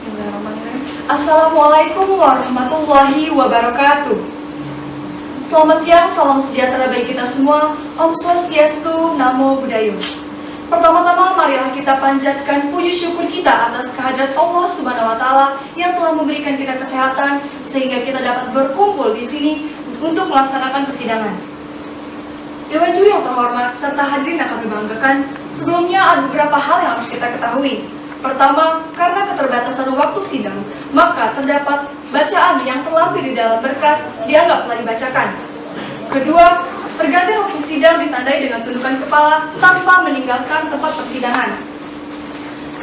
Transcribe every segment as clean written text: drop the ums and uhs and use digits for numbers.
Bismillahirrahmanirrahim. Assalamualaikum warahmatullahi wabarakatuh. Selamat siang, salam sejahtera bagi kita semua. Om Swastiastu, Namo Buddhaya. Pertama-tama marilah kita panjatkan puji syukur kita atas kehadirat Allah Subhanahu wa taala yang telah memberikan kita kesehatan sehingga kita dapat berkumpul di sini untuk melaksanakan persidangan. Dewan juri yang terhormat serta hadirin yang kami banggakan, sebelumnya ada beberapa hal yang harus kita ketahui. Pertama, karena keterbatasan waktu sidang, maka terdapat bacaan yang terlampir di dalam berkas dianggap telah dibacakan. Kedua, pergantian waktu sidang ditandai dengan tundukan kepala tanpa meninggalkan tempat persidangan.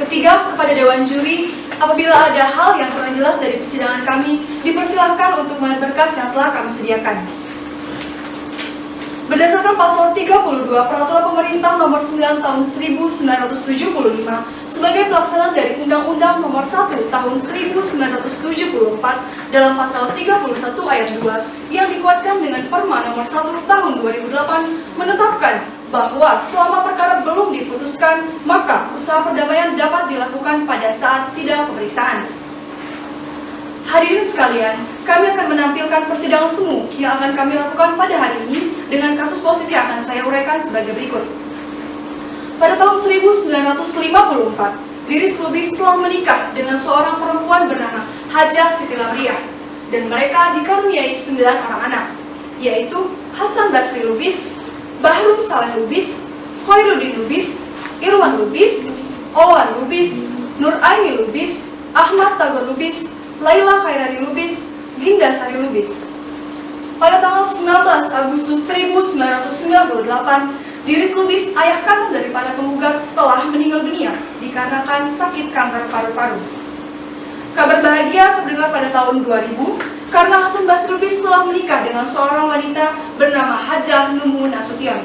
Ketiga, kepada Dewan Juri, apabila ada hal yang kurang jelas dari persidangan kami, dipersilahkan untuk melihat berkas yang telah kami sediakan. Berdasarkan pasal 32 Peraturan Pemerintah Nomor 9 Tahun 1975 sebagai pelaksanaan dari Undang-Undang Nomor 1 Tahun 1974 dalam pasal 31 ayat 2 yang dikuatkan dengan Perma Nomor 1 Tahun 2008 menetapkan bahwa selama perkara belum diputuskan, maka usaha perdamaian dapat dilakukan pada saat sidang pemeriksaan. Hadirin sekalian, kami akan menampilkan persidangan semu yang akan kami lakukan pada hari ini dengan kasus posisi akan saya uraikan sebagai berikut. Pada tahun 1954, Liris Lubis telah menikah dengan seorang perempuan bernama Hajah Siti Lamriah dan mereka dikaruniai 9 orang anak, yaitu Hasan Basri Lubis, Bahrum Saleh Lubis, Khairuddin Lubis, Irwan Lubis, Owan Lubis, Nur Aini Lubis, Ahmad Tagor Lubis, Laila Khairani Lubis, Ginda Sari Lubis. Pada tanggal 19 Agustus 1998, Liris Lubis, ayah kandung daripada penggugat, telah meninggal dunia dikarenakan sakit kanker paru-paru. Kabar bahagia terdengar pada tahun 2000 karena Hasan Basri Lubis telah menikah dengan seorang wanita bernama Hajah Numun Nasution.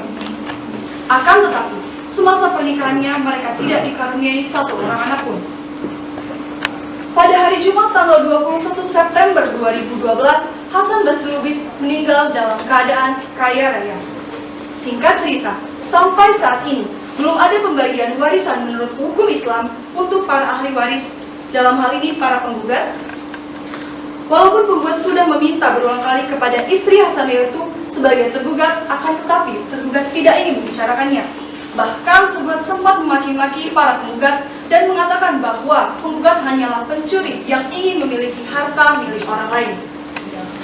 Akan tetapi, semasa pernikahannya mereka tidak dikaruniai satu orang anak pun. Pada hari Jumat tanggal 21 September 2012, Hasan Basri Lubis meninggal dalam keadaan kaya raya. Singkat cerita, sampai saat ini belum ada pembagian warisan menurut hukum Islam untuk para ahli waris, dalam hal ini para penggugat. Walaupun penggugat sudah meminta berulang kali kepada istri Hasan itu sebagai tergugat, akan tetapi tergugat tidak ingin membicarakannya. Bahkan tergugat sempat memaki-maki para penggugat dan mengatakan bahwa penggugat hanyalah pencuri yang ingin memiliki harta milik orang lain.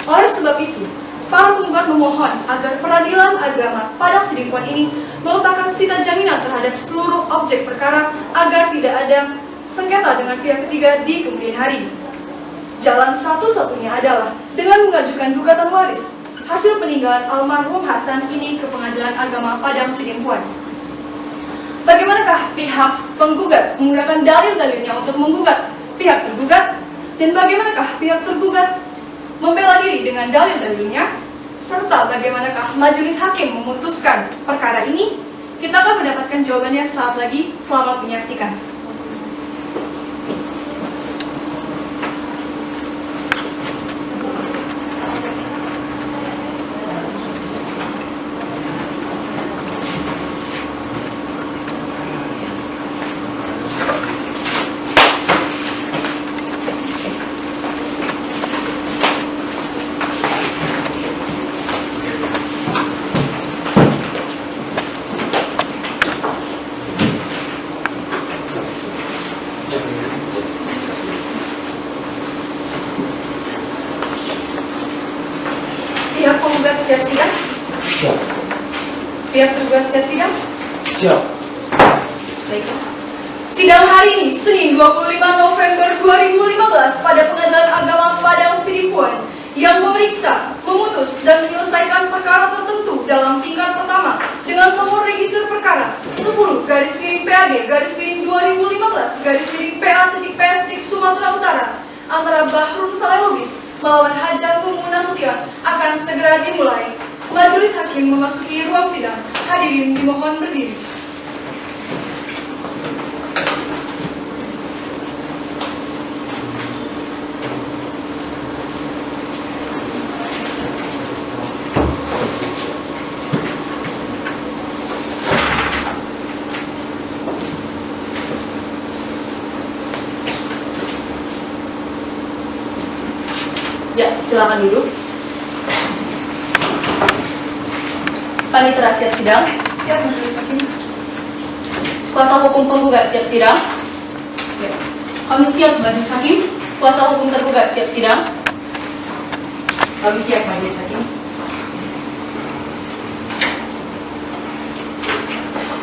Oleh sebab itu, para penggugat memohon agar Peradilan Agama Padang Sidimpuan ini meletakkan sita jaminan terhadap seluruh objek perkara agar tidak ada sengketa dengan pihak ketiga di kemudian hari. Jalan satu-satunya adalah dengan mengajukan gugatan waris hasil peninggalan almarhum Hasan ini ke Pengadilan Agama Padang Sidimpuan. Bagaimanakah pihak penggugat menggunakan dalil-dalilnya untuk menggugat pihak tergugat? Dan bagaimanakah pihak tergugat membela diri dengan dalil-dalilnya? Serta bagaimanakah majelis hakim memutuskan perkara ini? Kita akan mendapatkan jawabannya saat lagi. Selamat menyaksikan. Pihak penggugat siap sidang? Siap. Pihak tergugat siap sidang? Siap. Baiklah. Sidang hari ini, Senin 25 November 2015 pada Pengadilan Agama Padang Sidimpuan yang memeriksa, memutus, dan menyelesaikan perkara tertentu dalam tingkat pertama dengan nomor register perkara 10-PAD-2015-PA.P. Sumatera Utara antara Bahrum Saleh Lubis melawan Hajah Numun Nasution akan segera dimulai. Majelis hakim memasuki ruang sidang. Hadirin dimohon berdiri. silakan duduk. Panitera siap sidang. Siap majelis hakim. Kuasa hukum penggugat siap sidang. Ya. Kami siap majelis hakim. Kuasa hukum tergugat siap sidang. Kami siap majelis hakim.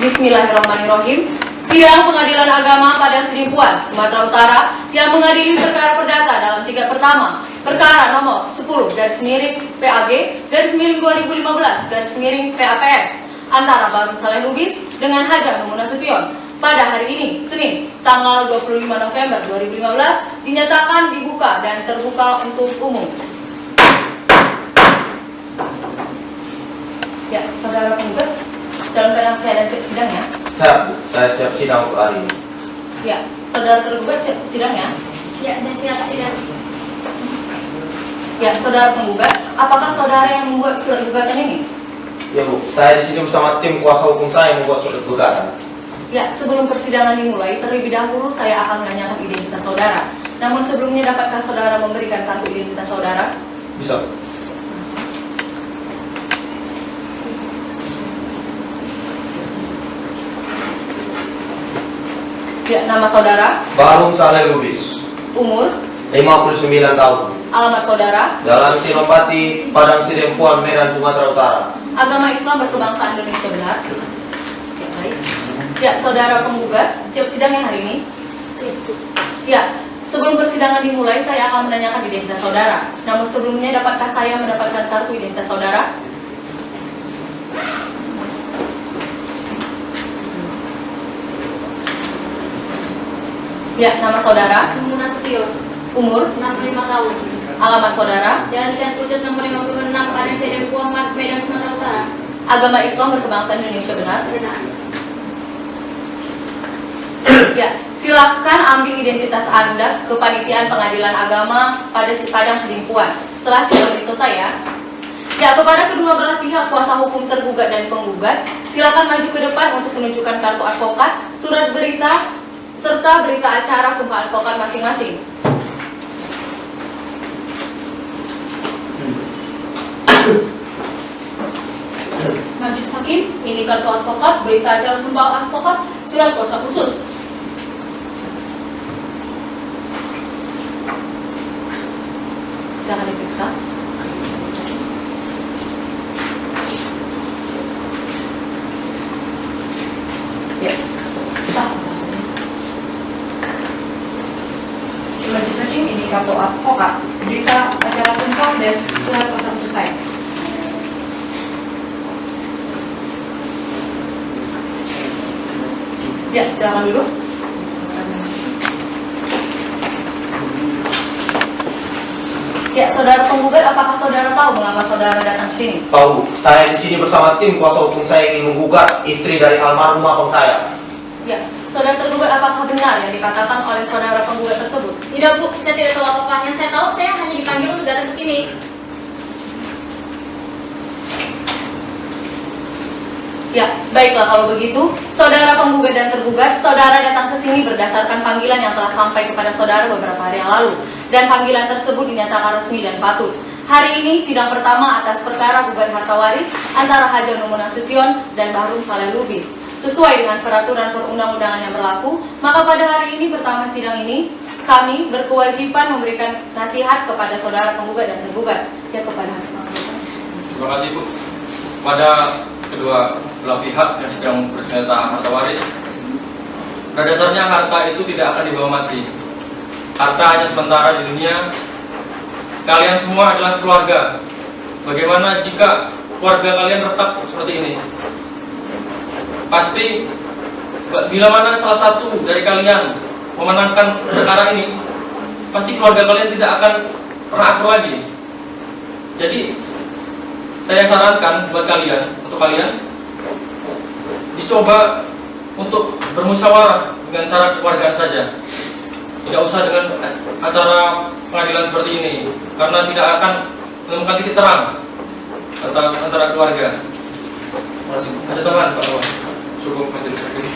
Bismillahirrahmanirrahim. Sidang Pengadilan Agama Padang Sidimpuan, Sumatera Utara yang mengadili perkara perdata dalam tingkat pertama, perkara nomor 10-PAG-2015-PAPS antara Bahrum Saleh Lubis dengan Haja Numun Nasution pada hari ini, Senin, tanggal 25 November 2015, dinyatakan dibuka dan terbuka untuk umum. Ya, saudara penggugat, dalam keadaan sehat dan siap sidang ya? Saya siap sidang untuk hari ini. Ya, saudara tergugat siap sidang ya? Ya, saya siap sidang. Ya, saudara penggugat, apakah saudara yang membuat surat gugatan ini? Ya Bu, saya di sini bersama tim kuasa hukum saya yang membuat surat gugatan. Ya, sebelum persidangan dimulai, terlebih dahulu saya akan menanyakan identitas saudara. Namun sebelumnya, dapatkah saudara memberikan kartu identitas saudara? Bisa. Ya, nama saudara, Bahrum Saleh Lubis, umur, 59 tahun. alamat saudara, Jalan Senopati, Padang Sidempuan, Medan, Sumatera Utara. agama Islam berkebangsaan Indonesia benar? Ya, baik. Ya, saudara penggugat, siap sidang ya hari ini? Siap. Ya, sebelum persidangan dimulai, saya akan menanyakan identitas saudara. Namun sebelumnya, dapatkah saya mendapatkan kartu identitas saudara? Ya, nama saudara, Numun Nasution, umur, 65 tahun. alamat saudara, Jalan Ikan Serujut nomor 56, Padang Sidempuan, Medan, Sumatera Utara. agama Islam berkebangsaan Indonesia benar? Benar. Ya, silahkan ambil identitas Anda ke Panitiaan Pengadilan Agama pada Padang Sidimpuan. Setelah sidang ini selesai ya. Ya, kepada kedua belah pihak kuasa hukum tergugat dan penggugat, silakan maju ke depan untuk menunjukkan kartu advokat, surat berita, serta berita acara sumpah advokat masing-masing. Majelis hakim, ini kartu advokat, berita acara sumpah advokat, surat kuasa khusus. Silakan diperiksa. Ya, sah. Majelis hakim, ini kartu advokat, berita acara sumpah dan surat kuasa khusus saya. Ya, silakan duduk. Ya, saudara penggugat, apakah saudara tahu mengapa saudara datang ke sini? Tahu, saya di sini bersama tim kuasa hukum saya ingin menggugat istri dari almarhum abang saya. Ya, saudara tergugat, apakah benar yang dikatakan oleh saudara penggugat tersebut? Tidak Bu, saya tidak tahu apa-apa. Yang saya tahu, saya hanya dipanggil untuk datang ke sini. Ya, baiklah kalau begitu, saudara penggugat dan tergugat, saudara datang ke sini berdasarkan panggilan yang telah sampai kepada saudara beberapa hari yang lalu, dan panggilan tersebut dinyatakan resmi dan patut. Hari ini sidang pertama atas perkara gugat harta waris antara Haja Numun Nasution dan Bahrum Saleh Lubis. Sesuai dengan peraturan perundang-undangan yang berlaku, maka pada hari ini pertama sidang ini, kami berkewajiban memberikan nasihat kepada saudara penggugat dan tergugat. Ya, kepada hakim. Terima kasih Bu. Pada kedua belah pihak yang sedang bersengketa harta waris, pada dasarnya harta itu tidak akan dibawa mati. Harta hanya sementara di dunia. Kalian semua adalah keluarga. Bagaimana jika keluarga kalian retak seperti ini? Pasti bila mana salah satu dari kalian memenangkan perkara ini, pasti keluarga kalian tidak akan pernah akur lagi. Jadi saya sarankan buat kalian, untuk kalian dicoba untuk bermusyawarah dengan cara kekeluargaan saja. Tidak usah dengan acara pengadilan seperti ini, karena tidak akan menemukan titik terang antara keluarga. Ada teman Pak Cukup majelis hakim.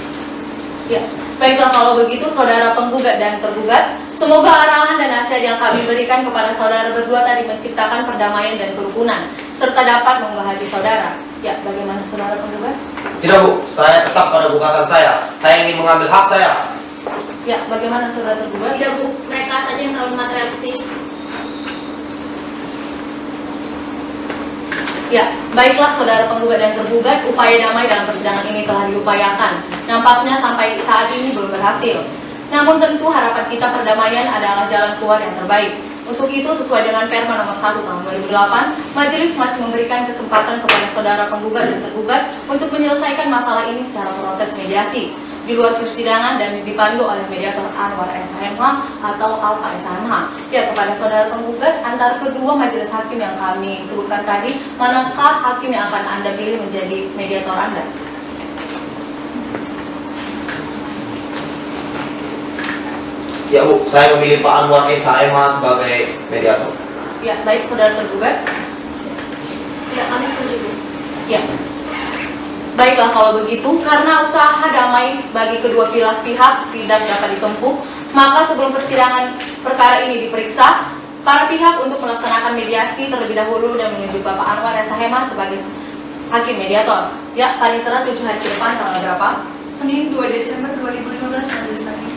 Ya, Baiklah kalau begitu saudara penggugat dan tergugat, semoga arahan dan nasihat yang kami berikan kepada saudara berdua tadi menciptakan perdamaian dan kerukunan, serta dapat menggugah hati saudara. Ya, bagaimana saudara penggugat? Tidak Bu, saya tetap pada gugatan saya. Saya ingin mengambil hak saya. Ya, bagaimana saudara tergugat? Tidak Bu, mereka saja yang terlalu materialistis. Ya, baiklah saudara penggugat dan tergugat, upaya damai dalam persidangan ini telah diupayakan. Nampaknya sampai saat ini belum berhasil. Namun tentu harapan kita perdamaian adalah jalan keluar yang terbaik. Untuk itu, sesuai dengan Perma nomor 1 tahun 2008, majelis masih memberikan kesempatan kepada saudara penggugat dan tergugat untuk menyelesaikan masalah ini secara proses mediasi di luar persidangan dan dipandu oleh mediator Anwar SHMH atau Alfa SHMH. Ya, kepada saudara penggugat, antara kedua majelis hakim yang kami sebutkan tadi, manakah hakim yang akan Anda pilih menjadi mediator Anda? Ya Bu, saya memilih Pak Anwar SHMH sebagai mediator. Ya, baik saudara tergugat. Ya, kami setuju Bu. Ya. Baiklah kalau begitu, karena usaha damai bagi kedua pihak tidak dapat ditempuh, maka sebelum persidangan perkara ini diperiksa, para pihak untuk melaksanakan mediasi terlebih dahulu dan menunjuk Bapak Anwar SHMH sebagai hakim mediator. Ya, panitera 7 hari ke depan tanggal berapa? Senin 2 Desember 2015 majelis hakim.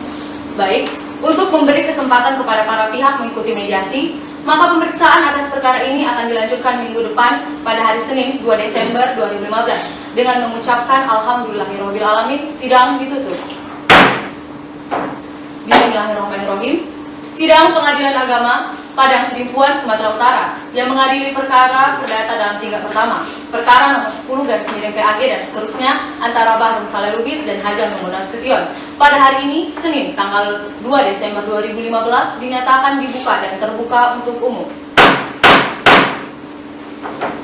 Baik, untuk memberi kesempatan kepada para pihak mengikuti mediasi, maka pemeriksaan atas perkara ini akan dilanjutkan minggu depan pada hari Senin 2 Desember 2015 dengan mengucapkan Alhamdulillahirrahmanirrahim, sidang ditutup. Bismillahirrahmanirrahim. Sidang Pengadilan Agama Padang Sidimpuan, Sumatera Utara yang mengadili perkara perdata dalam tingkat pertama, perkara nomor 10/9 PAG dan seterusnya antara Bahrum Saleh Lubis dan Hajam Memudan Sution pada hari ini, Senin, tanggal 2 Desember 2015 dinyatakan dibuka dan terbuka untuk umum.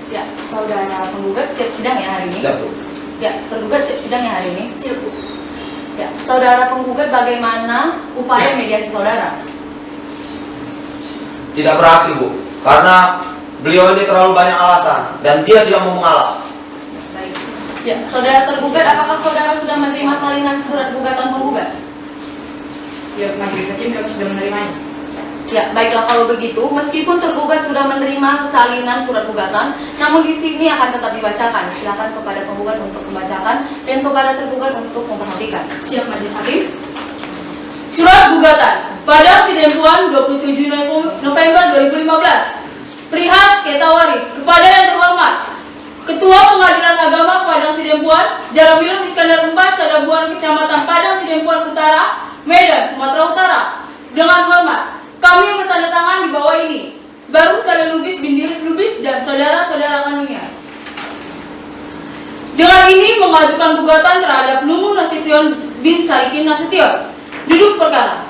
Ya, saudara penggugat siap sidang ya hari ini? Siap Bu. Ya, tergugat siap sidang ya hari ini? Siap Bu. Ya, saudara penggugat, bagaimana upaya mediasi saudara? Tidak berhasil Bu, karena beliau ini terlalu banyak alasan dan dia tidak mau mengalah. Baik. Ya, saudara tergugat, apakah saudara sudah menerima salinan surat gugatan penggugat? Ya, majelis hakim kami sudah menerimanya. Ya, baiklah kalau begitu, meskipun tergugat sudah menerima salinan surat gugatan, namun di sini akan tetap dibacakan. Silakan kepada penggugat untuk membacakan dan kepada tergugat untuk memperhatikan. Siap majelis hakim. Surat gugatan Padang Sidempuan 27 November 2015 perihal sengketa waris kepada yang terhormat Ketua Pengadilan Agama Padang Sidempuan Jaramilum Iskandar 4 Sadabuan Kecamatan Padang Sidempuan Utara, Medan, Sumatera Utara. Dengan hormat, kami bertanda tangan di bawah ini Bahrum Saleh Lubis bin Diris Lubis dan saudara-saudara kandungnya. Dengan ini mengajukan gugatan terhadap Numu Nasution bin Saikin Nasution. Duduk perkara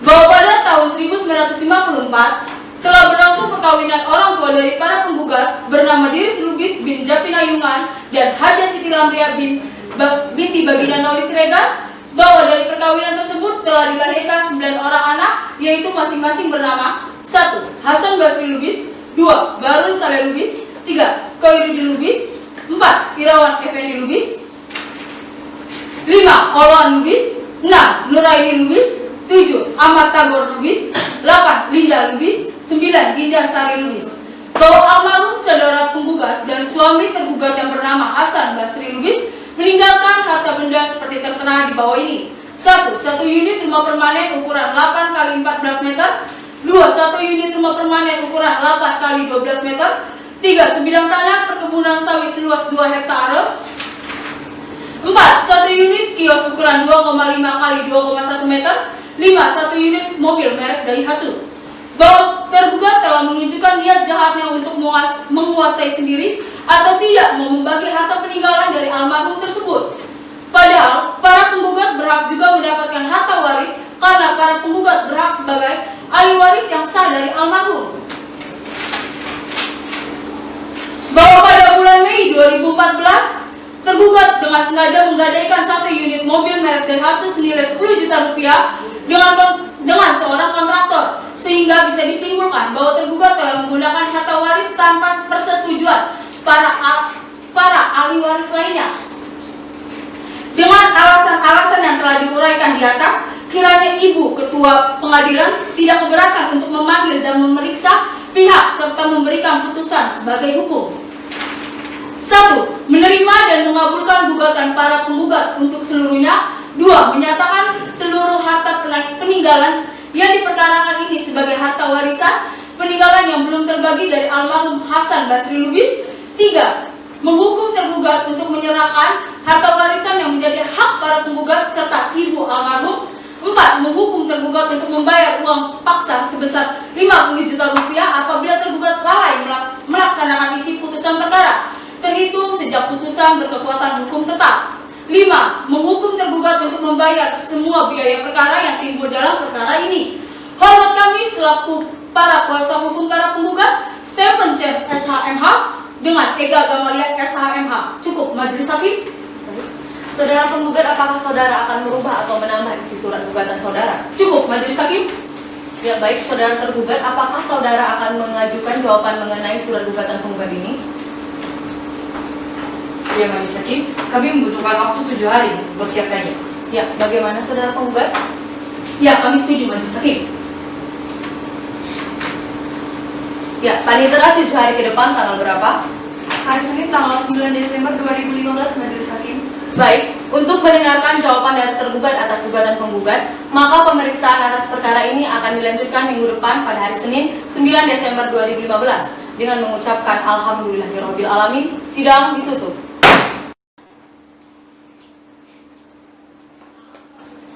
bahwa pada tahun 1954 telah berlangsung perkawinan orang tua dari para penggugat bernama Diris Lubis bin Japinayungan dan Haja Siti Lamria binti Baginda Noli Siregar, bahwa dari perkawinan tersebut telah dilahirkan 9 orang anak, yaitu masing-masing bernama 1. Hasan Basri Lubis, 2. Barun Saleh Lubis, 3. Koirudin Lubis, 4. Irawan Effendi Lubis, 5. Oloan Lubis, 6. Nuraini Lubis, 7. Ahmad Tagor Lubis, 8. Linda Lubis, 9. Dinda Sari Lubis. Bahwa almarhum saudara penggugat dan suami tergugat yang bernama Hasan Basri Lubis meninggalkan harta benda seperti tertera di bawah ini. 1. 1 unit rumah permanen ukuran 8 x 14 meter. 2. 1 unit rumah permanen ukuran 8 x 12 meter. 3. Sebidang tanah perkebunan sawit seluas 2 hektare. 4. 1 unit kios ukuran 2,5 x 2,1 meter. 5. 1 unit mobil merek Daihatsu. Bahwa tergugat telah menunjukkan niat jahatnya untuk menguasai sendiri atau tidak mau membagi harta peninggalan dari almarhum tersebut. Padahal para penggugat berhak juga mendapatkan harta waris karena para penggugat berhak sebagai ahli waris yang sah dari almarhum. Bahwa pada bulan Mei 2014 tergugat dengan sengaja menggadaikan 1 unit mobil merek Daihatsu senilai 10 juta rupiah dengan seorang kontraktor, sehingga bisa disimpulkan bahwa tergugat telah menggunakan harta waris tanpa persetujuan para ahli waris lainnya. Dengan alasan-alasan yang telah diuraikan di atas, kiranya Ibu Ketua Pengadilan tidak keberatan untuk memanggil dan memeriksa pihak serta memberikan putusan sebagai hukum. 1. Menerima dan mengabulkan gugatan para penggugat untuk seluruhnya. 2. Menyatakan seluruh harta peninggalan yang diperkarakan ini sebagai harta warisan peninggalan yang belum terbagi dari almarhum Hasan Basri Lubis. 3. Menghukum tergugat untuk menyerahkan harta warisan yang menjadi hak para penggugat serta ibu almarhum. 4. Menghukum tergugat untuk membayar uang paksa sebesar 50 juta rupiah apabila tergugat lalai melaksanakan isi putusan perkara terhitung sejak putusan berkekuatan hukum tetap. 5. Menghukum tergugat untuk membayar semua biaya perkara yang timbul dalam perkara ini. Hormat kami selaku para kuasa hukum para penggugat, Stephen Chen SHMH dengan Ega Gamalia SHMH. Cukup majelis hakim. Saudara penggugat, apakah saudara akan merubah atau menambah isi surat gugatan saudara? Cukup majelis hakim. Ya baik, saudara tergugat, apakah saudara akan mengajukan jawaban mengenai surat gugatan penggugat ini? Ya majelis hakim, kami membutuhkan waktu 7 hari untuk mempersiapkannya. Ya, bagaimana saudara penggugat? Ya, kami setuju majelis hakim. Ya, panitera 7 hari ke depan tanggal berapa? Hari Senin tanggal 9 Desember 2015 majelis hakim. Baik, untuk mendengarkan jawaban dari tergugat atas gugatan penggugat, maka pemeriksaan atas perkara ini akan dilanjutkan minggu depan pada hari Senin 9 Desember 2015 dengan mengucapkan Alhamdulillahirabbil alamin. Sidang ditutup.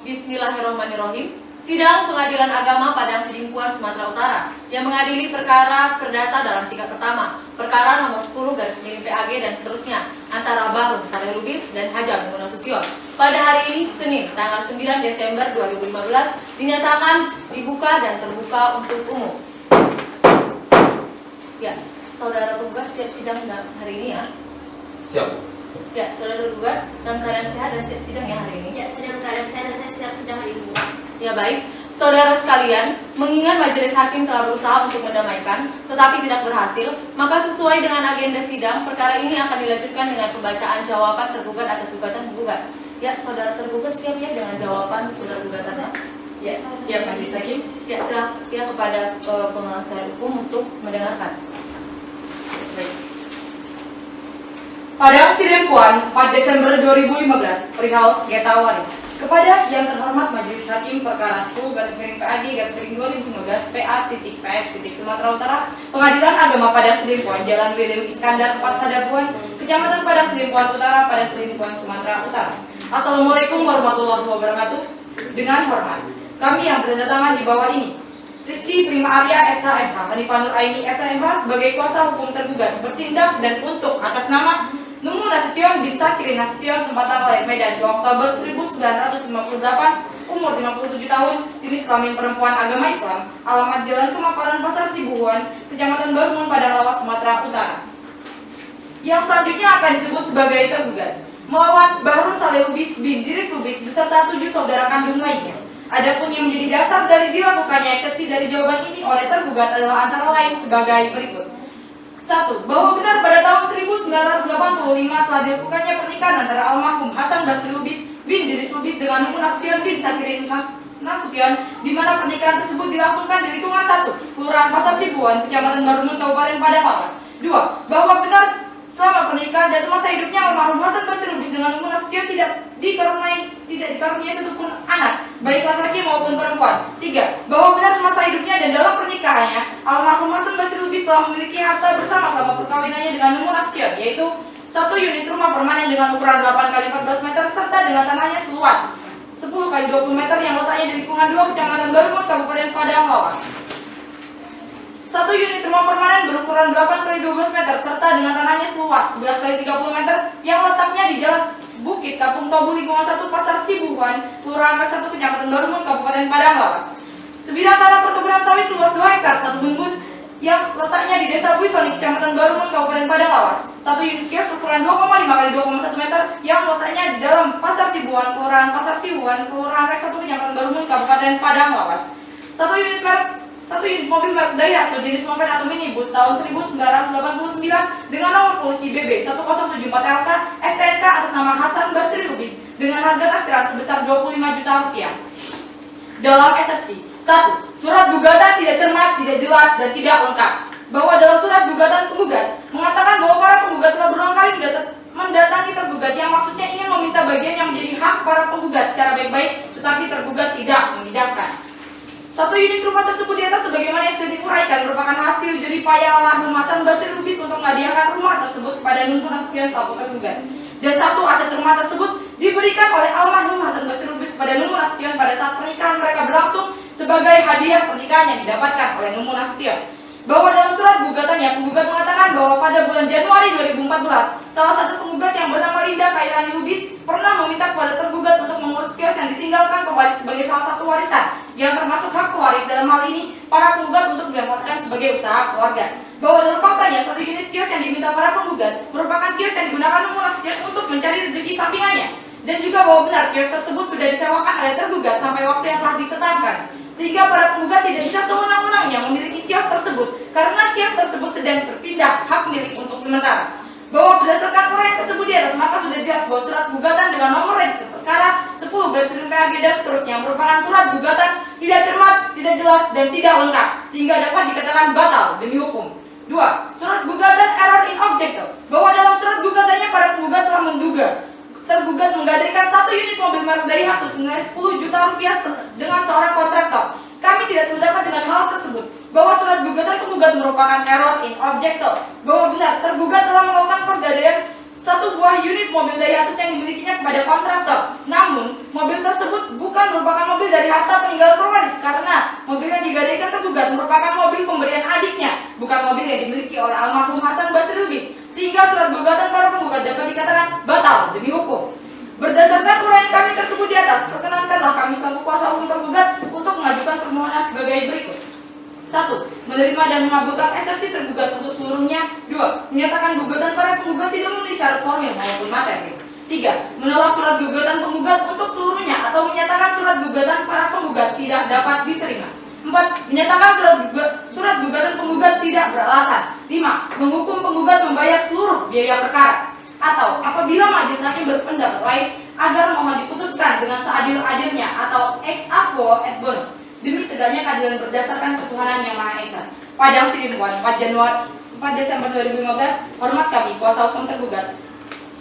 Bismillahirrahmanirrahim. Sidang Pengadilan Agama Padang Sidimpuan Sumatera Utara yang mengadili perkara perdata dalam tingkat pertama, perkara nomor 10/PAG dan seterusnya antara Bahrum Saleh Lubis dan Haja Maimunah Nasution pada hari ini Senin tanggal 9 Desember 2015 dinyatakan dibuka dan terbuka untuk umum. Ya, saudara penggugat siap sidang hari ini ya? Siap. Ya, saudara tergugat dalam keadaan sehat dan siap sidang ya hari ini? Ya, sedang keadaan saya dan saya siap sedang hari ini. Ya baik, saudara sekalian, mengingat majelis hakim telah berusaha untuk mendamaikan, tetapi tidak berhasil, maka sesuai dengan agenda sidang, perkara ini akan dilanjutkan dengan pembacaan jawaban tergugat atas gugatan penggugat. Ya, saudara tergugat siap ya dengan jawaban saudara gugatannya? Ya, siap majelis hakim. Ya, silakan ya kepada penasihat hukum untuk mendengarkan. Baik. Padang Sidimpuan 4 Desember 2015 perihal sengketa waris. Kepada yang terhormat Majelis Hakim Perkara 10/PAG/2015 PA.PS. Sumatera Utara, Pengadilan Agama Padang Sidimpuan, Jalan William Iskandar 4 Sadapuan, Kecamatan Padang Sidimpuan Utara, Padang Sidimpuan Sumatera Utara. Assalamualaikum warahmatullahi wabarakatuh. Dengan hormat, kami yang bertanda di bawah ini, Rizky Prima Arya SHMH, Hanifah Nur Aini SHMH sebagai kuasa hukum tergugat bertindak dan untuk atas nama Numu Nasution bin Sakirin Nasution, tempat tanggal lahir Medan 2 Oktober 1958, umur 57 tahun, jenis kelamin perempuan, agama Islam, alamat Jalan Kemaparan Pasar Sibuhuan, Kecamatan Barumun, Padang Lawas, Sumatera Utara. Yang selanjutnya akan disebut sebagai tergugat melawan Bahrum Saleh Lubis bin Diris Lubis beserta 7 saudara kandung lainnya. Adapun yang menjadi dasar dari dilakukannya eksepsi dari jawaban ini oleh tergugat adalah antara lain sebagai berikut. 1. Bahwa benar pada tahun 1985 telah dilakukannya pernikahan antara almarhum Hasan Basri Lubis bin Diris Lubis dengan Numu Nasution bin Sakirin Nasution, di mana pernikahan tersebut dilangsungkan di lingkungan 1, Kelurahan Pasar Sibuan, Kecamatan Barumun, Kabupaten Padang Lawas. 2. Bahwa benar selama pernikahan dan semasa hidupnya almarhum Hasan Basri Lubis dengan Numu Nasution tidak dikaruniai satupun anak, baik laki-laki maupun perempuan. 3. Bahwa benar semasa hidupnya dan dalam pernikahannya, almarhum Hasan Basri Lubis telah memiliki harta bersama-sama perkawinannya dengan Numu Nasution, yaitu 1 unit rumah permanen dengan ukuran 8x14 meter serta dengan tanahnya seluas 10x20 meter yang letaknya di lingkungan 2 Kecamatan Barumun, Kabupaten Padang Lawas. 1 unit rumah permanen berukuran 8x12 meter serta dengan tanahnya seluas 11x30 meter yang letaknya di Jalan Bukit Kapung Tobu lingkungan 1 Pasar Sibuhuan, Kelurahan 1 Kecamatan Barumun, Kabupaten Padang Lawas. Sebidang tanah perkebunan sawit seluas 2 hektar 1 bumbun yang letaknya di Desa Buisoni, Kecamatan Barumun, Kabupaten Padang Lawas. 1 unit kios ukuran 2,5x2,1 meter yang letaknya di dalam Pasar Sibuhuan, Kelurahan Pasar Sibuhuan, Kelurahan 1 Kecamatan Barumun, Kabupaten Padang Lawas. 1 unit merek satu unit mobil merek Daihatsu jenis moped atau minibus tahun 1989 dengan nomor polisi BB 1074 LK STNK atas nama Hasan Basri Lubis dengan harga taksiran sebesar 25 juta rupiah. Dalam eksepsi 1. Surat gugatan tidak cermat, tidak jelas, dan tidak lengkap. Bahwa dalam surat gugatan penggugat mengatakan bahwa para penggugat telah berulang kali mendatangi tergugat yang maksudnya ingin meminta bagian yang menjadi hak para penggugat secara baik-baik, tetapi tergugat tidak mengidamkan. Satu unit rumah tersebut di atas sebagaimana yang sudah diuraikan merupakan hasil jerih payah almarhum Hasan Basri Lubis untuk menghadiahkan rumah tersebut kepada Nun Nasution selaku tergugat. Dan satu aset rumah tersebut diberikan oleh almarhum Hasan Basri Lubis kepada Nun Nasution pada saat pernikahan mereka berlangsung sebagai hadiah pernikahan yang didapatkan oleh Nun Nasution. Bahwa dalam surat gugatannya, penggugat mengatakan bahwa pada bulan Januari 2014, salah satu penggugat yang bernama Linda Khairani Lubis pernah meminta kepada tergugat untuk mengurus kios yang ditinggalkan pewaris sebagai salah satu warisan, yang termasuk hak pewaris dalam hal ini para penggugat untuk dilakukan sebagai usaha keluarga. Bahwa dalam faktanya, satu unit kios yang diminta para penggugat merupakan kios yang digunakan Nun Nasution untuk mencari rezeki sampingannya, dan juga bahwa benar kios tersebut sudah disewakan oleh tergugat sampai waktu yang telah ditetapkan, sehingga para penggugat tidak bisa sewenang-wenangnya memiliki kios tersebut karena kios tersebut sedang berpindah hak milik untuk sementara. Bahwa berdasarkan uraian tersebut di atas, maka sudah jelas bahwa surat gugatan dengan nomor register perkara 10/PAG dan seterusnya merupakan surat gugatan tidak cermat, tidak jelas, dan tidak lengkap, sehingga dapat dikatakan batal demi hukum. 2. Surat gugatan error in objecto. Bahwa dalam surat gugatannya para penggugat telah menduga tergugat menggadaikan satu unit mobil merek Daihatsu senilai 10 juta rupiah dengan seorang kontraktor. Kami tidak sependapat dengan hal tersebut. Bahwa surat gugatan penggugat merupakan error in objecto. Bahwa benar tergugat telah melakukan pergadaian satu buah unit mobil Daihatsu yang dimilikinya kepada kontraktor. Namun, mobil tersebut bukan merupakan mobil dari harta peninggalan pewaris karena mobil yang digadaikan tergugat merupakan mobil pemberian adiknya, bukan mobil yang dimiliki oleh almarhum Hasan Basri Lubis. Sehingga surat gugatan para penggugat dapat dikatakan batal demi hukum. Berdasarkan uraian kami tersebut di atas, perkenankanlah kami selaku kuasa hukum tergugat untuk mengajukan permohonan sebagai berikut. 1. Menerima dan mengabulkan eksepsi tergugat untuk seluruhnya. 2. Menyatakan gugatan para penggugat tidak memenuhi syarat formil maupun materi. 3. Menolak surat gugatan penggugat untuk seluruhnya atau menyatakan surat gugatan para penggugat tidak dapat diterima. 4. Menyatakan surat gugatan penggugat tidak beralasan. 5. Menghukum penggugat membayar seluruh biaya perkara. Atau apabila majelis hakim berpendapat lain, agar mohon diputuskan dengan seadil-adilnya atau ex aequo et bono demi tegaknya keadilan berdasarkan ketuhanan yang Maha Esa. Padang Sidimpuan 4 Desember 2015. Hormat kami kuasa hukum tergugat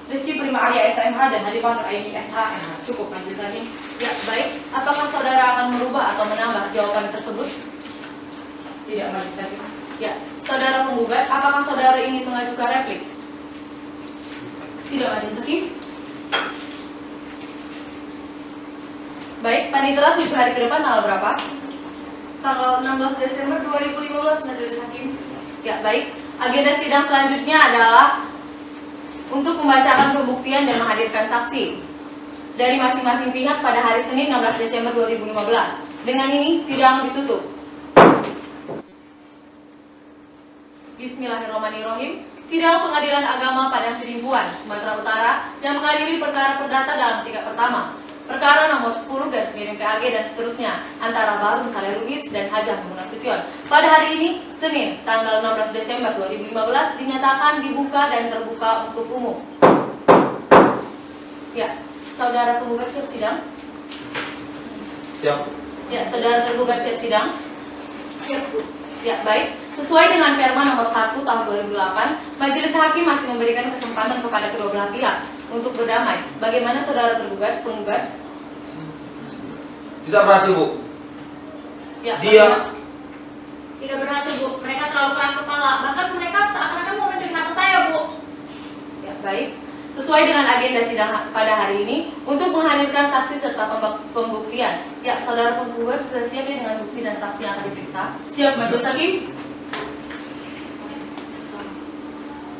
Rizky Prima Arya SMH dan Hadipan Aini SHMH. Cukup majelis hakim. Ya, baik. Apakah saudara akan merubah atau menambah jawaban tersebut? Tidak majelis hakim. Ya, saudara penggugat, apakah saudara ingin mengajukan replik? Tidak majelis hakim. Baik, panitera 7 hari ke depan tanggal berapa? Tanggal 16 Desember 2015 majelis hakim. Ya, baik. Agenda sidang selanjutnya adalah untuk membacakan pembuktian dan menghadirkan saksi dari masing-masing pihak pada hari Senin 16 Desember 2015. Dengan ini sidang ditutup. Bismillahirrahmanirrahim. Sidang Pengadilan Agama Padang Sidimpuan, Sumatera Utara yang mengadili perkara perdata dalam tingkat pertama. Perkara nomor 10/PAG dan seterusnya antara Bahrum Saleh Lubis dan Hajah Nun Nasution pada hari ini, Senin, tanggal 16 Desember 2015 dinyatakan dibuka dan terbuka untuk umum. Ya, saudara penggugat siap sidang? Siap. Ya, saudara tergugat siap sidang? Siap, Bu. Ya, baik. Sesuai dengan Perma nomor 1 tahun 2008, Majelis Hakim masih memberikan kesempatan kepada kedua belah pihak untuk berdamai. Bagaimana saudara tergugat, penggugat? Tidak berhasil, Bu. Ya, Dia Tidak berhasil, Bu. Mereka terlalu keras kepala. Bahkan mereka seakan-akan mau mencuri mata saya, Bu. Ya, baik. Sesuai dengan agenda sidang pada hari ini untuk menghadirkan saksi serta pembuktian. Ya, saudara penggugat sudah siap ya dengan bukti dan saksi yang akan diperiksa? Siap majelis hakim.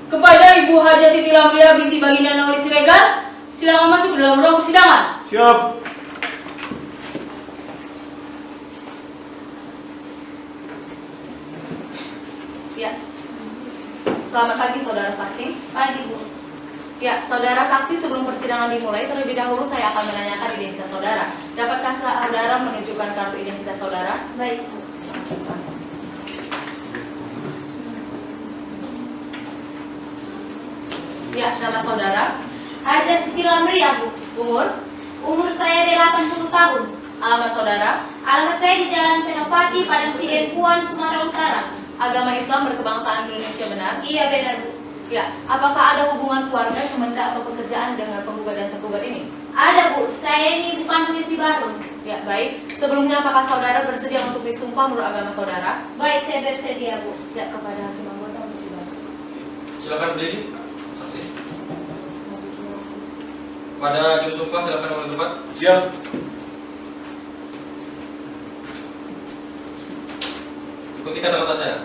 Kepada Ibu Haja Siti Lamria binti Baginda Nauli Siregar, silakan masuk ke dalam ruang persidangan. Siap. Ya. Selamat pagi saudara saksi. Pagi, Bu. Ya, saudara saksi, sebelum persidangan dimulai, terlebih dahulu saya akan menanyakan identitas saudara. Dapatkah saudara menunjukkan kartu identitas saudara? Baik, Bu. Silakan. Nama saudara? Haja Siti Lamriah, Bu. Umur? Umur saya 80 tahun. Alamat saudara? Alamat saya di Jalan Senopati, Padang Sidempuan, Sumatera Utara. Agama Islam berkebangsaan Indonesia benar? Iya benar, Bu. Ya. Apakah ada hubungan keluarga, semenjak atau pekerjaan dengan penggugat dan tergugat ini? Ada, Bu. Saya ini bukan polisi baru. Ya, baik. Sebelumnya apakah saudara bersedia untuk disumpah menurut agama saudara? Baik, saya bersedia, Bu. Ya, kepada hakim anggota untuk dibantu. Silakan berdiri. Saksi. Pada juru sumpah silakan mulai tempat. Siap. Ikuti kata-kata saya.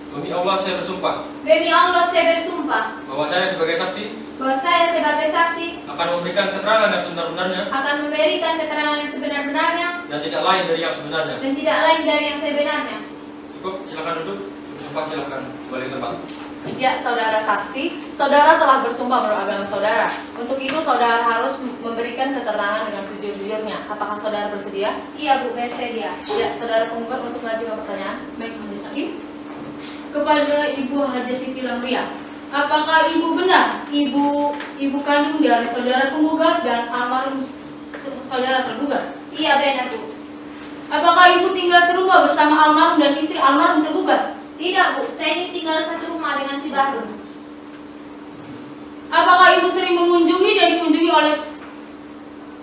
Demi Allah saya bersumpah Demi Allah, saya bersumpah bahwa saya sebagai saksi bahwa saya sebagai saksi akan memberikan keterangan yang sebenar-benarnya akan memberikan keterangan yang sebenar-benarnya dan tidak lain dari yang sebenarnya. dan tidak lain dari yang sebenarnya. Cukup, silakan duduk. Bersumpah silakan kembali ke tempat. Ya, saudara saksi, saudara telah bersumpah menurut agama saudara. Untuk itu, saudara harus memberikan keterangan dengan sejujur-jujurnya. Apakah saudara bersedia? Iya, Bu, bersedia. Ya, saudara penggugat untuk mengajukan pertanyaan. Baik, Majelis Hakim. Kepada Ibu Haja Siti Lamriah, apakah Ibu benar ibu kandung dari saudara penggugat dan almarhum saudara tergugat? Iya, benar, Bu. Apakah Ibu tinggal serumah bersama almarhum dan istri almarhum tergugat? Tidak, Bu. Saya ini tinggal satu rumah dengan si Bahrum. Apakah Ibu sering mengunjungi dan dikunjungi oleh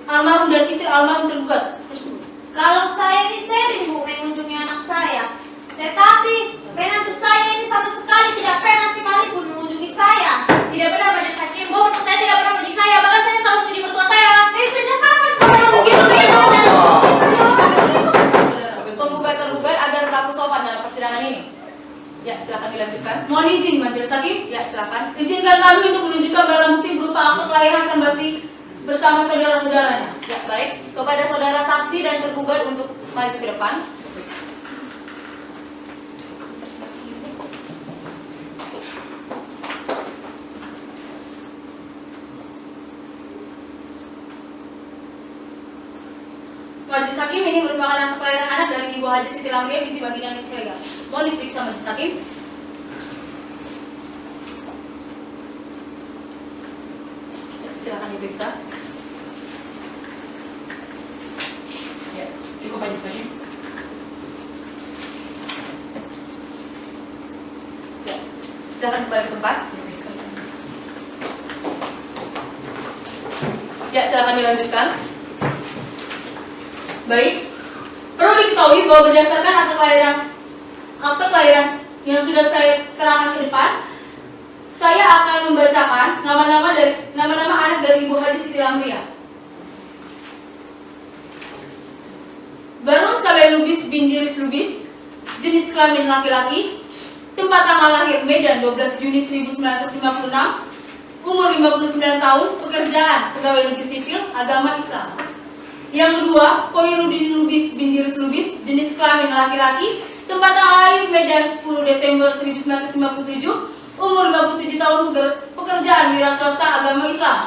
almarhum dan istri almarhum tergugat tersebut? Kalau saya ini sering, Bu, mengunjungi anak saya. Tetapi menantu saya ini sama sekali tidak pernah sekalipun mengunjungi saya. Tidak benar, Majelis Hakim. Bu, menurut saya tidak pernah mengunjungi saya. Bahkan saya selalu mengunjungi mertua saya. Sejak kapan kamu begitu? Penggugat tergugat agar berlaku sopan dalam persidangan ini. Ya, silakan dilanjutkan. Mohon izin, Majelis Hakim. Ya, silakan. Izinkan kami untuk menunjukkan barang bukti berupa akte kelahiran Hasan Basri bersama saudara-saudaranya. Ya, baik. Kepada saudara saksi dan tergugat untuk maju ke depan. Majelis Hakim, ini merupakan akte kelahiran anak dari Ibu Haja Siti Lamriah binti Baginda Nisrega. Mohon diperiksa Majelis Hakim. Ya, silakan diperiksa. Ya, cukup aja saja. Ya, silakan kembali ke tempat. Ya, silakan dilanjutkan. Baik, perlu diketahui bahwa berdasarkan akte kelahiran yang sudah saya terangkan ke depan, saya akan membacakan nama-nama anak dari Ibu Haji Siti Lamriah. Barung Saleh Lubis bin Diris Lubis, jenis kelamin laki-laki, tempat tanggal lahir Medan 12 Juni 1956, umur 59 tahun, pekerjaan pegawai negeri sipil, agama Islam. Yang kedua, Koirudin Lubis bin Diris Lubis, jenis kelamin laki-laki, tempat tanggal lahir Medan 10 Desember 1957, umur 57 tahun, pekerjaan wira swasta, agama Islam.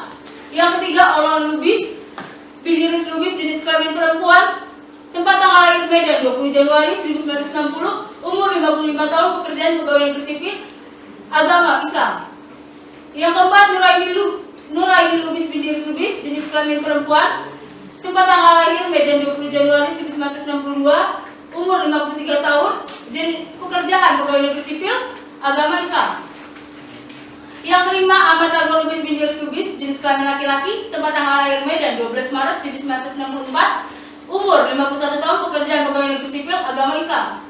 Yang ketiga, Olon Lubis bin Diris Lubis, jenis kelamin perempuan, tempat tanggal lahir Medan 20 Januari 1960, umur 55 tahun, pekerjaan pegawai negeri sipil, agama Islam. Yang keempat, Nuraini Lubis bin Diris Lubis, jenis kelamin perempuan, tempat tanggal lahir Medan 20 Januari 1962, umur 53 tahun, pekerjaan pegawai negeri sipil, agama Islam. Yang kelima, Ahmad Agung Lubis bin Diris Lubis, jenis kelamin laki-laki, tempat tanggal lahir Medan 12 Maret 1964, umur 51 tahun, pekerjaan pegawai negeri sipil, agama Islam.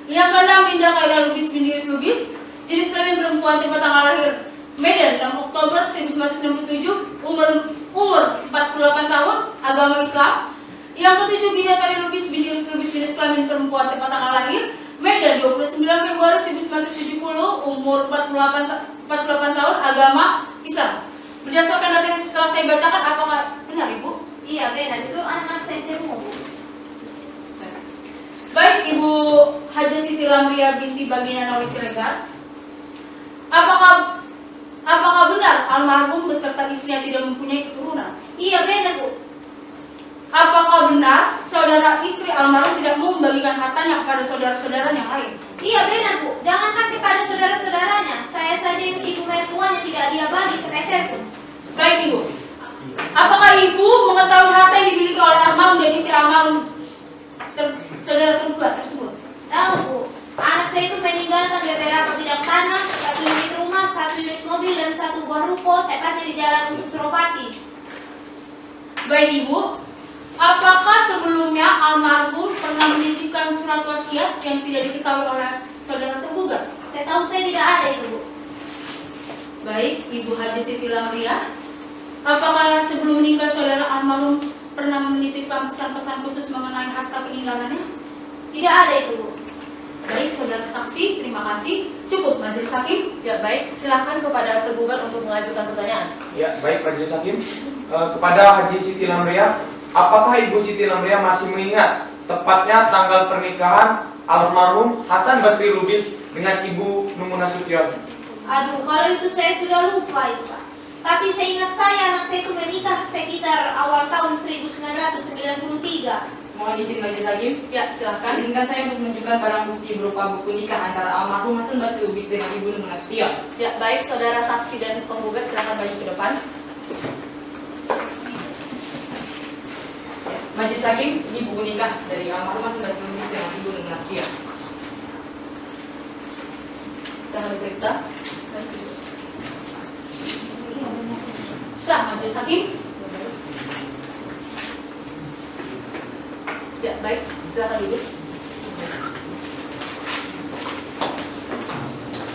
Yang keenam, Indah Khairah Lubis bin Diris Lubis, jenis kelamin perempuan, tempat tanggal lahir Medan 6 Oktober 1967, umur 48 tahun, agama Islam. Yang ketujuh, Binasari Lubis bin Diris Lubis, jenis kelamin perempuan, tempat tanggal lahir Medan 29 Februari 1970, umur 48 tahun, agama Islam. Berdasarkan data yang telah saya bacakan, apakah benar Ibu? Iya, benar. Itu anak-anak saya semua, Bu. Baik, Ibu Haja Siti Lamriah binti Baginda Nawi Siregar, apakah benar almarhum beserta istrinya tidak mempunyai keturunan? Iya, benar, Bu. Apakah benar saudara istri almarhum tidak mau membagikan hartanya kepada saudara-saudara yang lain? Iya, benar, Bu. Jangankan kepada saudara-saudaranya. Saya saja yang ibu mertuanya tidak dia bagi sepeser pun. Baik Ibu. Apakah Ibu mengetahui harta yang dimiliki oleh almarhum dan istri almarhum saudara tergugat tersebut? Tahu Bu, anak saya itu meninggalkan beberapa bidang tanah, 1 unit rumah, 1 unit mobil, dan 1 buah ruko, tepatnya di Jalan Ujung Suropati. Baik Ibu. Apakah sebelumnya almarhum pernah menitipkan surat wasiat yang tidak diketahui oleh saudara tergugat? Saya tahu saya tidak ada itu Bu. Baik, Ibu Haji Siti Lamria. Apakah sebelum meninggal saudara almarhum pernah menitipkan pesan-pesan khusus mengenai harta peninggalannya? Tidak ada itu Bu. Baik, saudara saksi, terima kasih. Cukup, Majelis Hakim. Ya baik, silakan kepada tergugat untuk mengajukan pertanyaan. Ya, baik Majelis Hakim. Kepada Haji Siti Lamria, apakah Ibu Siti Lamria masih mengingat tepatnya tanggal pernikahan almarhum Hasan Basri Lubis dengan Ibu Numu Nasution? Aduh, kalau itu saya sudah lupa itu Pak. Tapi saya ingat anak saya itu menikah sekitar awal tahun 1993. Mohon izin Majelis Hakim. Ya, silakan. Izinkan saya untuk menunjukkan barang bukti berupa buku nikah antara almarhum Hasan Basri Lubis dengan Ibu Numu Nasution. Ya, baik saudara saksi dan penggugat silakan maju ke depan. Majelis Hakim, ini buku nikah dari almarhum Hasan Basri Lubis dengan Ibu Numu Nasution. Silakan diperiksa. Sah, Majelis Hakim. Ya, baik. Silakan duduk.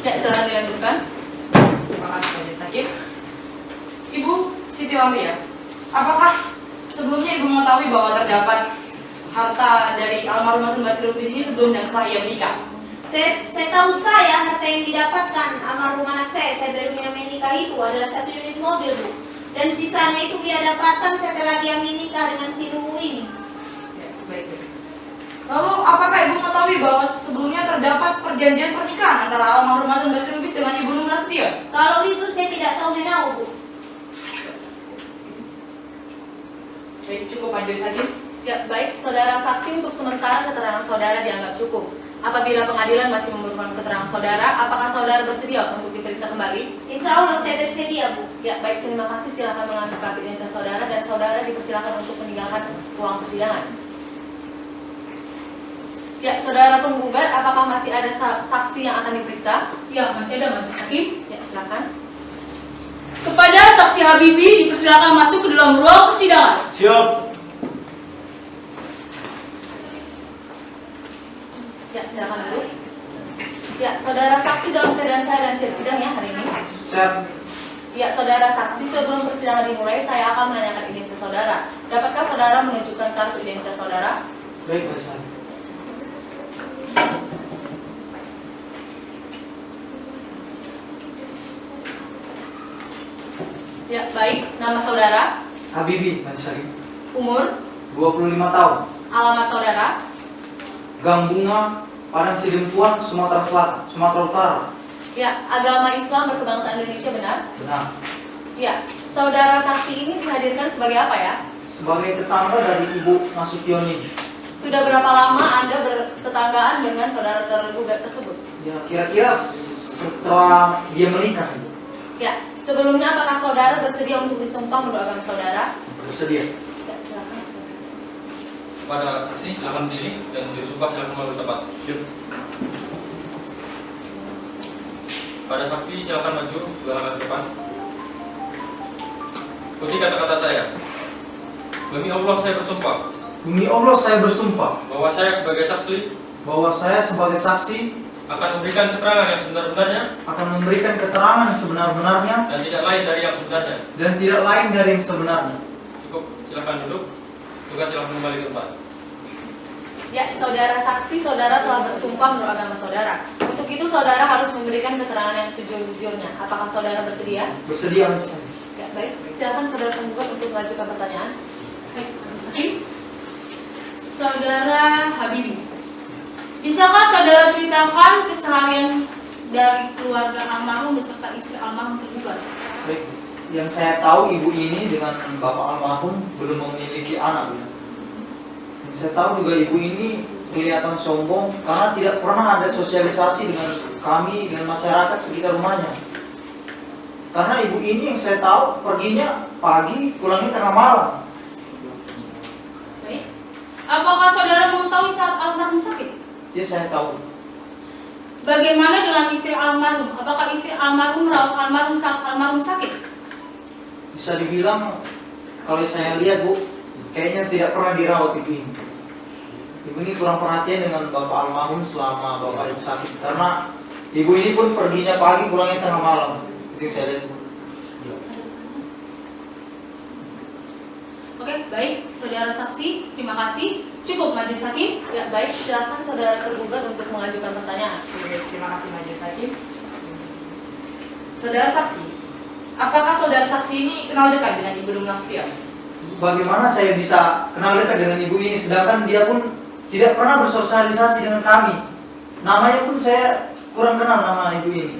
Ya, silakan dilanjutkan. Terima kasih Majelis Hakim. Ibu Siti Lamria, apakah sebelumnya Ibu mengetahui bahwa terdapat harta dari almarhum Hasan Basri Lubis ini sebelum dan setelah ia menikah? Saya tahu harta yang didapatkan almarhum anak saya baru menikah itu adalah 1 unit mobil Bu. Dan sisanya itu dia dapatkan setelah dia menikah dengan si Numu ini. Ya, baik. Lalu apakah Ibu mengetahui bahwa sebelumnya terdapat perjanjian pernikahan antara almarhum Hasan Basri Lubis dengan Ibu Numu Nasution? Kalau itu saya tidak tahu menau Bu. Baik, cukup Majelis Hakim. Ya, baik. Saudara saksi, untuk sementara keterangan saudara dianggap cukup. Apabila pengadilan masih membutuhkan keterangan saudara, apakah saudara bersedia untuk diperiksa kembali? Insya Allah saya bersedia Bu. Ya, baik. Terima kasih. Silakan mengambil kartu identitas saudara dan saudara dipersilakan untuk meninggalkan ruang persidangan. Ya, saudara penggugat, apakah masih ada saksi yang akan diperiksa? Ya, masih ada Majelis Hakim. Ya, silakan. Kepada saksi Habibi dipersilakan masuk ke dalam ruang persidangan. Siap. Ya, silakan duduk. Ya, saudara saksi dalam keadaan saya dan siap sidang ya hari ini. Siap. Ya, saudara saksi, sebelum persidangan dimulai, saya akan menanyakan identitas saudara. Dapatkah saudara menunjukkan kartu identitas saudara? Baik, Mas Hakim. Ya, baik. Nama saudara, Habibi, Majelis Hakim. umur, 25 tahun. alamat saudara, Gang Bunga, Padang Sidempuan, Sumatera Selatan, Sumatera Utara. ya, agama Islam berkebangsaan Indonesia benar? Benar. Ya, saudara saksi ini dihadirkan sebagai apa ya? Sebagai tetangga dari Ibu Nasution ini. Sudah berapa lama Anda bertetanggaan dengan saudara tergugat tersebut? Ya, kira-kira setelah dia menikah. Ya, sebelumnya apakah saudara bersedia untuk disumpah menurut agama saudara? Bersedia. Ya, silakan. Pada saksi silakan berdiri dan untuk sumpah silakan melalui tempat. Pada saksi silakan maju belakang ke depan. Ikuti kata-kata saya. Demi Allah saya bersumpah Demi Allah saya bersumpah bahwa saya sebagai saksi akan memberikan keterangan yang sebenar-benarnya yang sebenar-benarnya dan tidak lain dari yang sebenarnya. Cukup, silakan duduk. Tugas silakan kembali ke tempat. Ya, saudara saksi, saudara telah bersumpah menurut agama saudara. Untuk itu saudara harus memberikan keterangan yang sejujur-jujurnya. Apakah saudara bersedia? Bersedia, Mas Hakim. Ya, baik. Silakan saudara penggugat untuk mengajukan pertanyaan. Baik, Majelis Hakim. Saudara Habibi, bisakah saudara ceritakan keseharian dari keluarga almarhum beserta istri almarhum tergugat? Baik. Yang saya tahu ibu ini dengan bapak almarhum belum memiliki anak. Yang saya tahu juga ibu ini kelihatan sombong karena tidak pernah ada sosialisasi dengan kami dengan masyarakat sekitar rumahnya. Karena ibu ini yang saya tahu perginya pagi, pulangnya tengah malam. Baik. Apakah saudara mengetahui saat almarhum sakit? Ya, saya tahu. Bagaimana dengan istri almarhum? Apakah istri almarhum merawat almarhum saat almarhum sakit? Bisa dibilang kalau saya lihat, Bu, kayaknya tidak pernah dirawat ibu ini. Ibu ini kurang perhatian dengan bapak almarhum selama bapak itu sakit. Karena ibu ini pun perginya pagi, pulangnya tengah malam. Itu yang saya lihat, Bu. Oke, baik, saudara saksi, terima kasih. Cukup majelis hakim. Ya, baik, silakan saudara tergugat untuk mengajukan pertanyaan. Terima kasih majelis hakim. Saudara saksi, apakah saudara saksi ini kenal dekat dengan Ibu Nur Nasution? Bagaimana saya bisa kenal dekat dengan ibu ini sedangkan dia pun tidak pernah bersosialisasi dengan kami. Namanya pun saya kurang kenal nama ibu ini.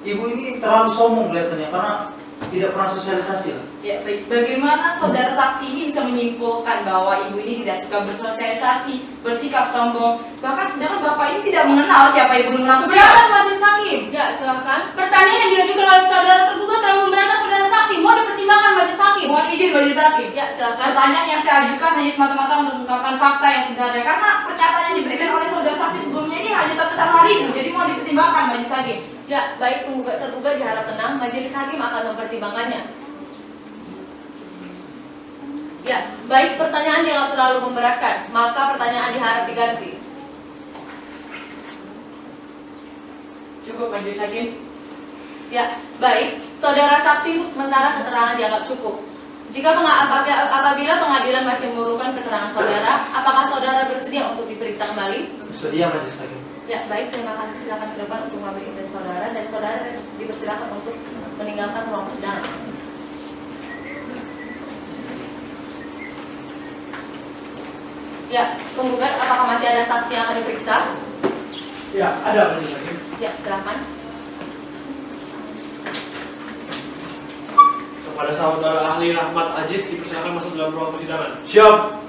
Ibu ini terlalu sombong kelihatannya karena tidak pernah sosialisasi lah. Ya, baik. Bagaimana saudara saksi ini bisa menyimpulkan bahwa ibu ini tidak suka bersosialisasi, bersikap sombong, bahkan sedangkan bapak ini tidak mengenal siapa Ibu Nur Nasution? Silakan majelis hakim. Ya, silakan. Pertanyaan yang diajukan oleh saudara tergugat telah memberatkan saudara saksi. Mohon dipertimbangkan majelis hakim. Mohon izin majelis hakim. Ya, silakan. Pertanyaan yang saya ajukan hanya semata-mata untuk mengungkapkan fakta yang sebenarnya, karena pernyataan yang diberikan oleh saudara saksi sebelumnya ini hanya terkesan laribu, jadi mohon dipertimbangkan majelis hakim. Ya, baik, penggugat tergugat diharap tenang. Majelis hakim akan mempertimbangkannya. Ya, baik, pertanyaan yang selalu memberatkan, maka pertanyaan diharap diganti. Cukup majelis hakim. Ya, baik, saudara saksi untuk sementara keterangan dianggap cukup. Jika apabila pengadilan masih memerlukan keterangan saudara, apakah saudara bersedia untuk diperiksa kembali? Bersedia majelis hakim. Ya, baik, terima kasih. Silakan ke depan untuk mengambil identitas saudara dan saudara dipersilakan untuk meninggalkan ruang persidangan. Ya, penggugat, apakah masih ada saksi yang akan diperiksa? Ya, ada majelis hakim. Ya, silakan. Kepada saudara ahli Rahmat Aziz dipersilakan masuk dalam ruang persidangan. Siap.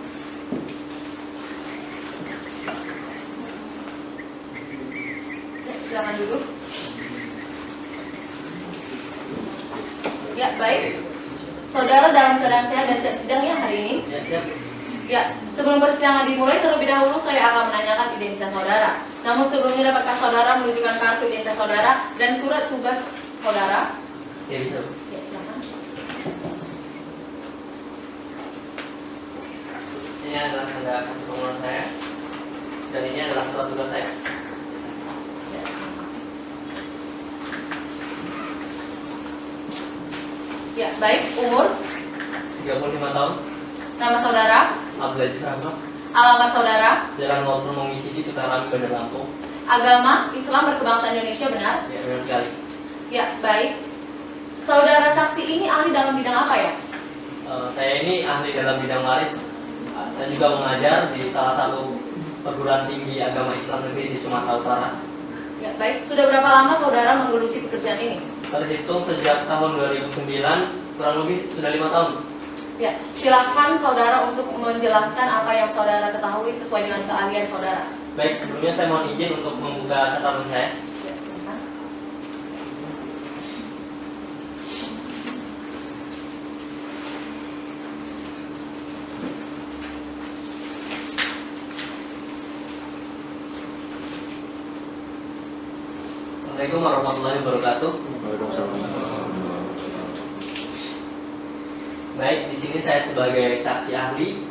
Ya, silakan duduk. Ya, baik. Saudara dalam keadaan sehat dan siap sidang ya hari ini? Ya, siap. Ya, sebelum persidangan dimulai terlebih dahulu saya akan menanyakan identitas saudara. Namun sebelumnya dapatkah saudara menunjukkan kartu identitas saudara dan surat tugas saudara? Ya, bisa. Ya, silakan. Ini adalah tanda kartu pengeluaran saya dan ini adalah surat tugas saya. Ya, terima kasih. Ya, baik. Umur? 35 tahun. Nama saudara? Abdul Aziz Rahmat. Alamat saudara? Jalan Walter Mongisidi, Sukarami, Bandar Lampung. Agama? Islam berkebangsaan Indonesia, benar? Ya, benar sekali. Ya, baik. Saudara saksi ini ahli dalam bidang apa ya? Saya ini ahli dalam bidang waris. Saya juga mengajar di salah satu perguruan tinggi agama Islam negeri di Sumatera Utara. Ya, baik. Sudah berapa lama saudara menggeluti pekerjaan ini? Terhitung sejak tahun 2009, kurang lebih sudah 5 tahun. Ya, silakan saudara untuk menjelaskan apa yang saudara ketahui sesuai dengan keahlian saudara. Baik, sebelumnya saya mohon izin untuk membuka catatan saya. Ya, silakan. Assalamualaikum warahmatullahi wabarakatuh. Baik, di sini saya sebagai saksi ahli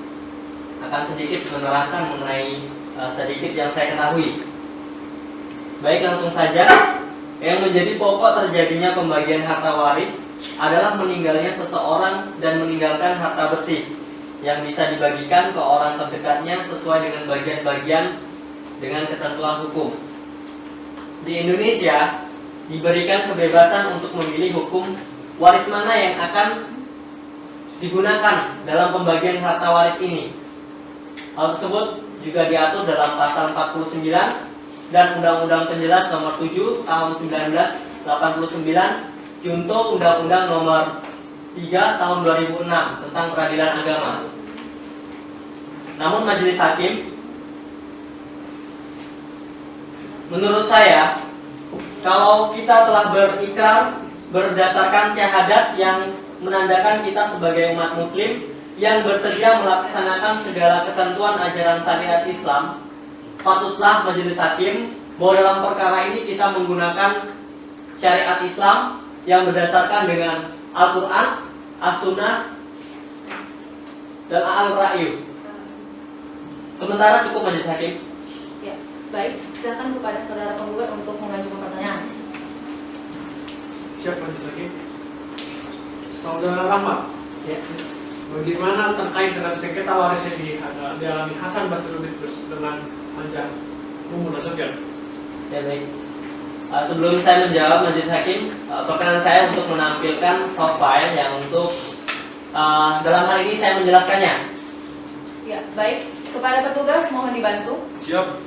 akan sedikit menerangkan mengenai sedikit yang saya ketahui. Baik, langsung saja. Yang menjadi pokok terjadinya pembagian harta waris adalah meninggalnya seseorang dan meninggalkan harta bersih yang bisa dibagikan ke orang terdekatnya sesuai dengan bagian-bagian dengan ketentuan hukum. Di Indonesia diberikan kebebasan untuk memilih hukum waris mana yang akan digunakan dalam pembagian harta waris ini. Hal tersebut juga diatur dalam pasal 49 dan Undang-Undang Penjelas Nomor 7 Tahun 1989 junto Undang-Undang Nomor 3 Tahun 2006 tentang Peradilan Agama. Namun majelis hakim, menurut saya kalau kita telah berikrar berdasarkan syahadat yang menandakan kita sebagai umat muslim yang bersedia melaksanakan segala ketentuan ajaran syariat Islam, patutlah majelis hakim bahwa dalam perkara ini kita menggunakan syariat Islam yang berdasarkan dengan Al-Quran, As-Sunnah, dan Al-Ra'yu. Sementara cukup majelis hakim. Ya, baik. Silakan kepada saudara penggugat untuk mengajukan pertanyaan. Siapa majelis hakim? Saudara Rahmat. Ya. Bagaimana terkait dengan sengketa waris yang dialami Hasan Basri Lubis dengan Hajah Mumun Nasution? Ya baik. Sebelum saya menjawab majelis hakim, perkenan saya untuk menampilkan soft file yang untuk dalam hal ini saya menjelaskannya. Ya, baik. Kepada petugas mohon dibantu. Siap.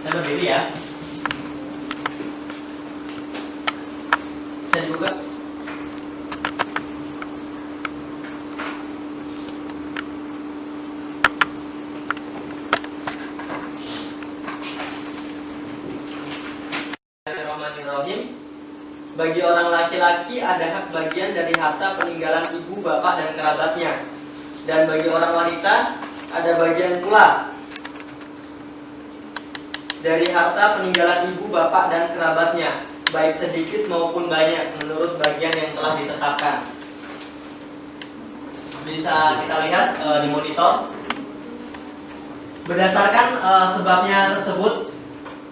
Saya berdiri ya. Bisa dibuka. Bismillahirrahmanirrahim. Bagi orang laki-laki ada hak bagian dari harta peninggalan ibu, bapak, dan kerabatnya. Dan bagi orang wanita ada bagian pula dari harta peninggalan ibu, bapak, dan kerabatnya, baik sedikit maupun banyak, menurut bagian yang telah ditetapkan. Bisa kita lihat di monitor. Berdasarkan sebabnya tersebut,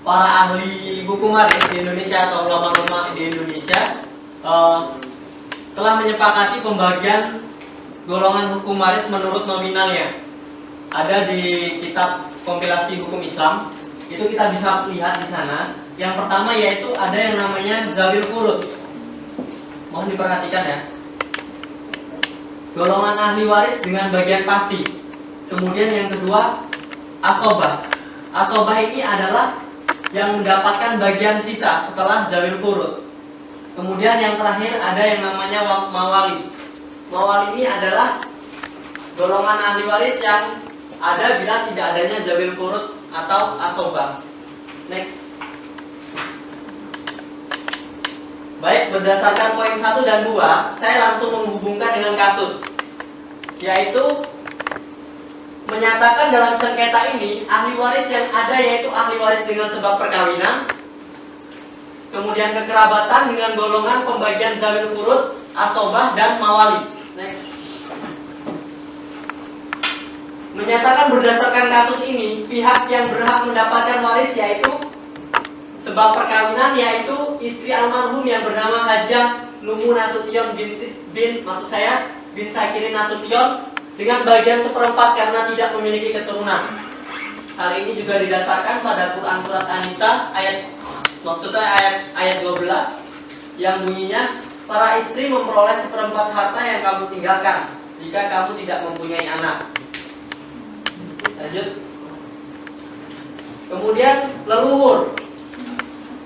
para ahli hukum waris di Indonesia atau ulama-ulama di Indonesia telah menyepakati pembagian golongan hukum waris menurut nominalnya. Ada di kitab kompilasi hukum Islam. Itu kita bisa lihat di sana. Yang pertama yaitu ada yang namanya zawil furud. Mohon diperhatikan ya. Golongan ahli waris dengan bagian pasti. Kemudian yang kedua asobah. Asobah ini adalah yang mendapatkan bagian sisa setelah zawil furud. Kemudian yang terakhir ada yang namanya mawali. Mawali ini adalah golongan ahli waris yang ada bila tidak adanya zawil furud atau asobah. Next. Baik, berdasarkan poin 1 dan 2, saya langsung menghubungkan dengan kasus, yaitu menyatakan dalam sengketa ini ahli waris yang ada yaitu ahli waris dengan sebab perkawinan, kemudian kekerabatan dengan golongan pembagian zawil furud, asobah, dan mawali. Next. Menyatakan berdasarkan kasus ini, pihak yang berhak mendapatkan waris yaitu sebab perkawinan, yaitu istri almarhum yang bernama Hajah Lumu Nasution bin Sakirin Nasution dengan bagian seperempat karena tidak memiliki keturunan. Hal ini juga didasarkan pada Quran surat An-Nisa ayat 12 yang bunyinya, para istri memperoleh seperempat harta yang kamu tinggalkan jika kamu tidak mempunyai anak. Lanjut. Kemudian leluhur,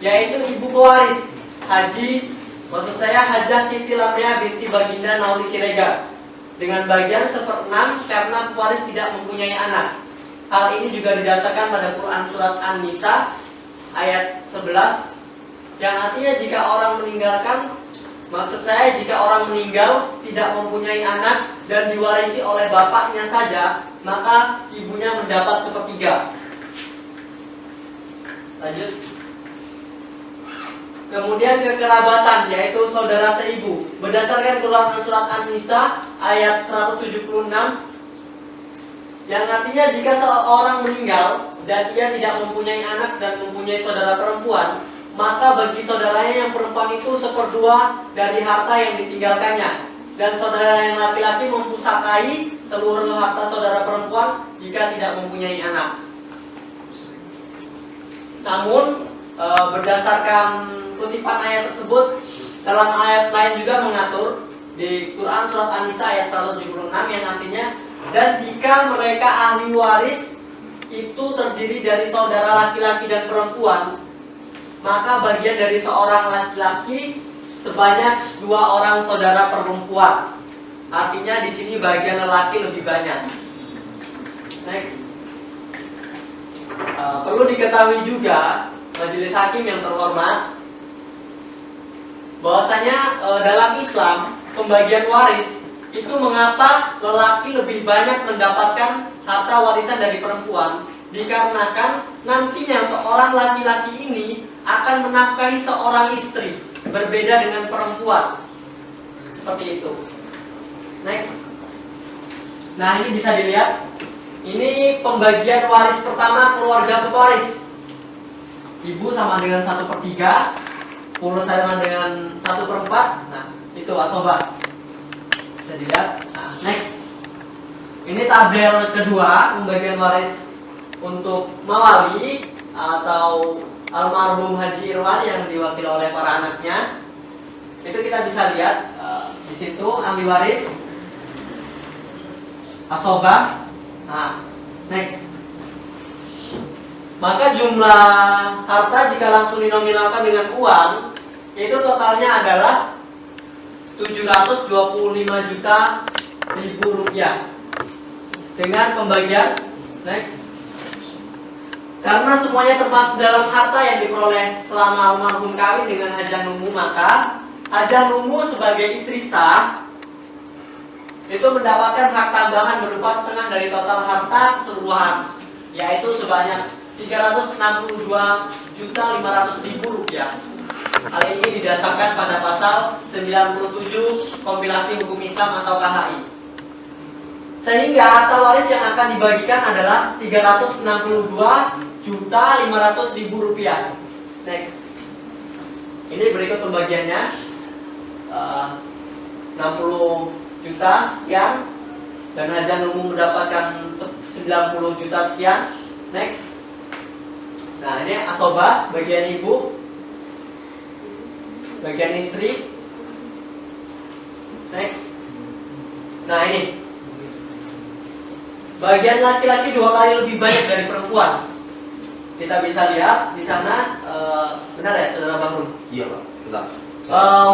yaitu ibu pewaris Hajah Siti Lamriah binti Baginda Nauli Siregar dengan bagian 1/6 karena pewaris tidak mempunyai anak. Hal ini juga didasarkan pada Quran surat An-Nisa ayat 11 yang artinya jika orang meninggal tidak mempunyai anak dan diwarisi oleh bapaknya saja, maka ibunya mendapat 1/3. Lanjut. Kemudian kekerabatan, yaitu saudara seibu. Berdasarkan Quran surat An-Nisa ayat 176 yang artinya jika seorang meninggal dan ia tidak mempunyai anak dan mempunyai saudara perempuan, maka bagi saudaranya yang perempuan itu 1/2 dari harta yang ditinggalkannya, dan saudara yang laki-laki mempusakai seluruh harta saudara perempuan jika tidak mempunyai anak. Namun berdasarkan kutipan ayat tersebut, dalam ayat lain juga mengatur di Quran surat An-Nisa ayat 176 yang artinya, dan jika mereka ahli waris itu terdiri dari saudara laki-laki dan perempuan, maka bagian dari seorang laki-laki sebanyak 2 orang saudara perempuan. Artinya di sini bagian lelaki lebih banyak. Next. Perlu diketahui juga majelis hakim yang terhormat, bahwasanya dalam Islam pembagian waris itu mengapa lelaki lebih banyak mendapatkan harta warisan dari perempuan, dikarenakan nantinya seorang laki-laki ini akan menafkahi seorang istri, berbeda dengan perempuan. Seperti itu. Next. Nah, ini bisa dilihat. Ini pembagian waris pertama keluarga pewaris. Ibu sama dengan 1/3, pulus sama dengan 1/4. Nah, itu asobah. Bisa dilihat. Nah, next. Ini tabel kedua pembagian waris untuk mawali atau almarhum Haji Irwan yang diwakili oleh para anaknya. Itu kita bisa lihat di situ ahli waris, asobah. Nah, next. Maka jumlah harta jika langsung dinominalkan dengan uang itu totalnya adalah 725 juta ribu rupiah dengan pembagian next. Karena semuanya termasuk dalam harta yang diperoleh selama almarhum kawin dengan Hajah Numu, maka Hajah Numu sebagai istri sah itu mendapatkan hak tambahan berupa setengah dari total harta keseluruhan, yaitu sebanyak 362.500.000 rupiah. Hal ini didasarkan pada pasal 97 Kompilasi Hukum Islam atau KHI. Sehingga harta waris yang akan dibagikan adalah 362.500.000 rupiah. Next. Ini berikut pembagiannya. 60 juta sekian dan Hajah Numu mendapatkan 90 juta sekian. Next. Nah, ini asobah bagian ibu, bagian istri. Next. Nah, ini bagian laki-laki 2 kali lebih banyak dari perempuan. Kita bisa lihat di sana, benar ya saudara Bahrum? Iya Pak, benar.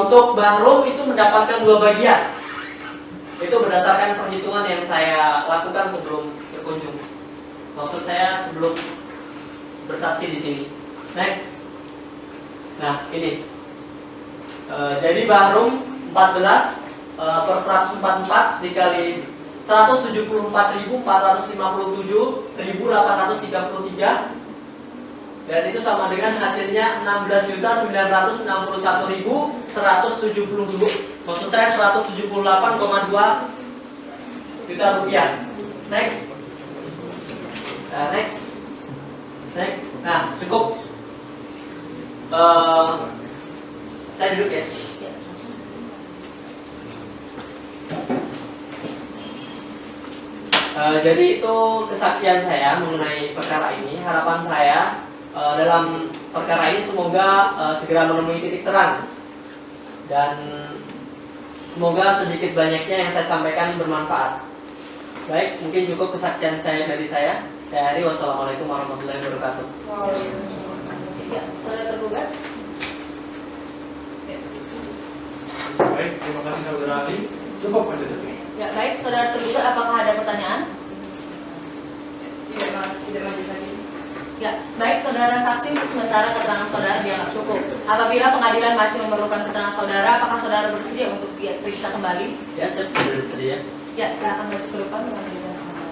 Untuk Bahrum itu mendapatkan 2 bagian. Itu berdasarkan perhitungan yang saya lakukan sebelum berkunjung. Maksud saya sebelum bersaksi di sini. Next. Nah, ini. Jadi Bahrum 14 per 144 dikali 174.457.833 dan itu sama dengan hasilnya 16.961.172. Maksud saya 178,2 juta rupiah. Next. Next. Next. Nah, cukup. Saya duduk ya. Jadi itu kesaksian saya mengenai perkara ini. Harapan saya dalam perkara ini semoga segera menemui titik terang dan semoga sedikit banyaknya yang saya sampaikan bermanfaat. Baik, mungkin cukup kesaksian saya dari saya. Saya Ari, wassalamualaikum warahmatullahi wabarakatuh. Ya, saudara tergugat. Baik, terima kasih saudara Ali. Cukup pada saat ini. Ya, baik, saudara tergugat, apakah ada pertanyaan? Tidak majelis hakim. Ya, baik saudara saksi, untuk sementara keterangan saudara dianggap cukup. Apabila pengadilan masih memerlukan keterangan saudara, apakah saudara bersedia untuk diperiksa kembali? Ya, saya sudah bersedia. Ya, silakan maju ke depan dengan penjelasan saudara.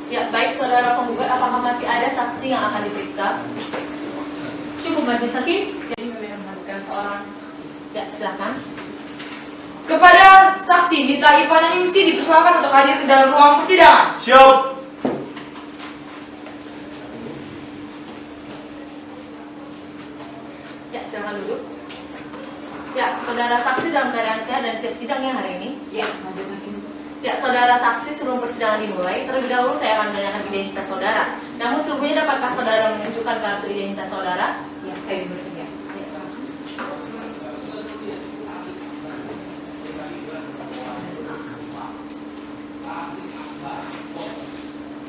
Ya, baik saudara penggugat, apakah masih ada saksi yang akan diperiksa? Cukup majelis hakim. Jadi memerlukan seorang saksi. Ya, silakan. Kepada saksi Dita Ivana Ningsi dipersilakan untuk hadir ke dalam ruang persidangan. Siap. Ya, silakan duduk. Ya, saudara saksi dalam keadaan sehat dan siap sidang ya hari ini. Ya, majelis hakim. Ya, saudara saksi, sebelum persidangan dimulai, terlebih dahulu saya akan menanyakan identitas saudara. Namun sebelumnya, dapatkah saudara menunjukkan kartu identitas saudara? Ya, saya bersedia. Ya, silakan.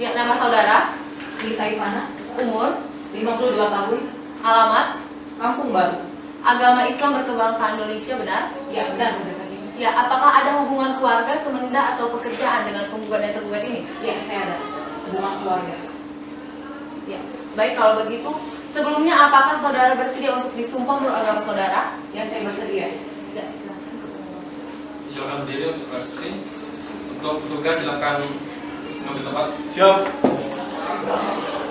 Ya, nama saudara? Dita Ivana. Umur 52 tahun. alamat Kampung Baru. agama Islam berkebangsaan Indonesia, benar? Ya, benar Majelis Hakim. Ya, apakah ada hubungan keluarga, semenda atau pekerjaan dengan penggugat dan tergugat ini? Ya, saya ada hubungan keluarga. Ya, baik kalau begitu. Sebelumnya, apakah saudara bersedia untuk disumpah menurut agama saudara? Ya, saya bersedia. Ya, silakan. Silakan berdiri untuk saksi. Untuk petugas silakan mengambil tempat. Siap.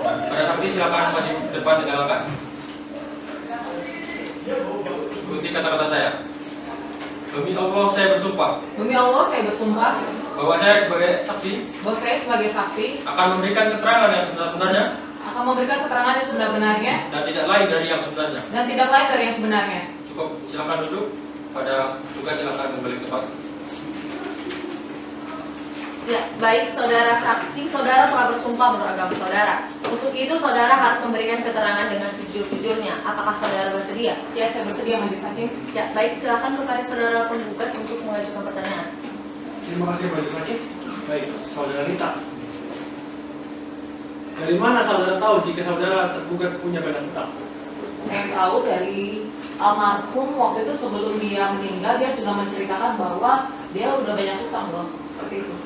Pada saksi silakan maju ke depan dinyalakan. Ikuti kata-kata saya. Demi Allah saya bersumpah Demi Allah, saya bersumpah bahwa saya sebagai saksi bahwa saya sebagai saksi akan memberikan keterangan yang sebenar-benarnya akan memberikan keterangan yang sebenar-benarnya dan tidak lain dari yang sebenarnya. dan tidak lain dari yang sebenarnya. Cukup, silakan duduk. Pada petugas silakan kembali ke tempat. Ya, baik saudara saksi, saudara telah bersumpah menurut agama saudara. Untuk itu saudara harus memberikan keterangan dengan sejujur-jujurnya. Apakah saudara bersedia? Ya, saya bersedia Majelis Hakim. Ya, baik, silakan kepada saudara penggugat untuk mengajukan pertanyaan. Terima kasih Majelis Hakim. Baik, saudara Rita. Dari mana saudara tahu jika saudara tergugat punya badan utang? Saya tahu dari almarhum waktu itu sebelum dia meninggal, dia sudah menceritakan bahwa dia udah banyak utang loh, seperti itu.